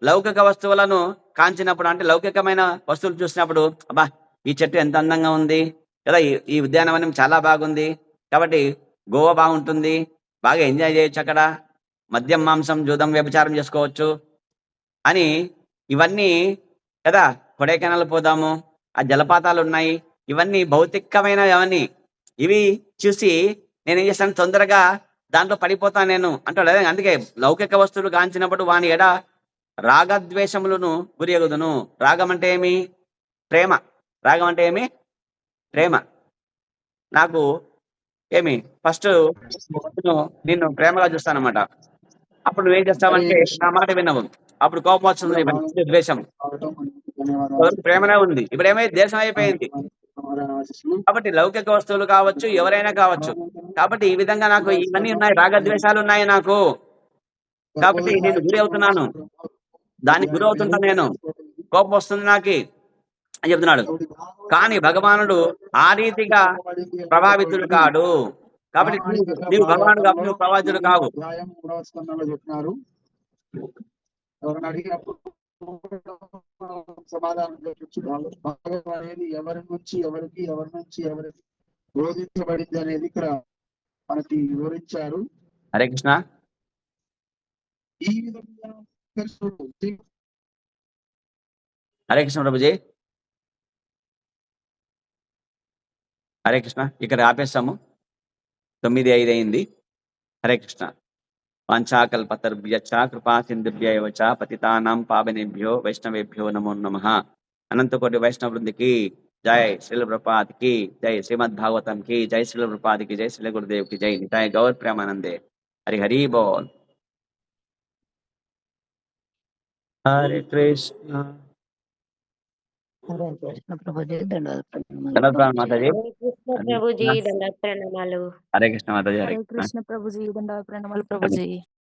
లౌకిక వస్తువులను కాంచినప్పుడు, అంటే లౌకికమైన వస్తువులు చూసినప్పుడు, అబ్బా ఈ చెట్టు ఎంత అందంగా ఉంది కదా, ఈ ఉద్యానవనం చాలా బాగుంది, కాబట్టి గోవా బాగుంటుంది, బాగా ఎంజాయ్ చేయొచ్చు, అక్కడ మద్యం మాంసం జూదం వ్యభిచారం చేసుకోవచ్చు అని ఇవన్నీ కదా, కొడైకెనాల్ పోదాము, ఆ జలపాతాలు ఉన్నాయి, ఇవన్నీ భౌతికమైన అవన్నీ. ఇవి చూసి నేనేం చేస్తాను, తొందరగా దాంట్లో పడిపోతాను నేను అంటాడు. అదే అందుకే లౌకిక వస్తువులు కాంచినప్పుడు వాని ఎడ రాగద్వేషములను గురియగుదును. రాగం అంటే ఏమి? ప్రేమ. రాగం అంటే ఏమి? ప్రేమ. నాకు ఏమి ఫస్ట్ నిన్ను ప్రేమగా చూస్తానమాట. అప్పుడు నువ్వేం చేస్తావంటే నా మాట వినవు, అప్పుడు కోపం వస్తుంది, ద్వేషం. ప్రేమనే ఉంది, ఇప్పుడు ఏమైంది, దేశం అయిపోయింది. కాబట్టి లౌకిక వస్తువులు కావచ్చు, ఎవరైనా కావచ్చు. కాబట్టి ఈ విధంగా నాకు ఇవన్నీ ఉన్నాయి, రాగద్వేషాలు ఉన్నాయి నాకు. కాబట్టి నేను గురి అవుతున్నాను, దానికి గురి అవుతుంటా, నేను కోపం వస్తుంది నాకు అని చెప్తున్నాడు. కానీ భగవానుడు ఆ రీతిగా ప్రభావితుడు కాడు. కాబట్టి నీవు భగవానుడు కావు, నువ్వు ప్రభావితుడు కావు. సమాధానం అనేది ఎవరి నుంచి ఎవరికి బోధించబడింది అనేది ఇక్కడ మనకి వివరించారు. హరే కృష్ణ. ఈ విధంగా హరే కృష్ణ ప్రభుజీ. హరే కృష్ణ. ఇక్కడ ఆపేస్తాము, 9:05 అయింది. హరే కృష్ణ. వాంఛాకల్పతరుభ్యశ్చ కృపా సింధుభ్యైవ చ పతితానాం పావనేభ్యో వైష్ణవేభ్యో నమో నమః. అనంతకోటి వైష్ణవ వృందికి జై, శ్రీల ప్రభుపాద్ కి జై, శ్రీమద్ భాగవతం కి జై, శ్రీల ప్రభుపాద్ కి జై, శ్రీల గురుదేవ్ కి జై, నితాయ గౌర్ ప్రేమానందే. హరి హరి బోల్. హరే కృష్ణ. హరే కృష్ణ ప్రభుజీ, దండవత్ మాతాజీ. ప్రభుజీ దండవత్ ప్రణామాలు. హరే కృష్ణ మాతాజీ. హరే కృష్ణ ప్రభుజీ, దండవత్ ప్రణామాలు ప్రభుజీ.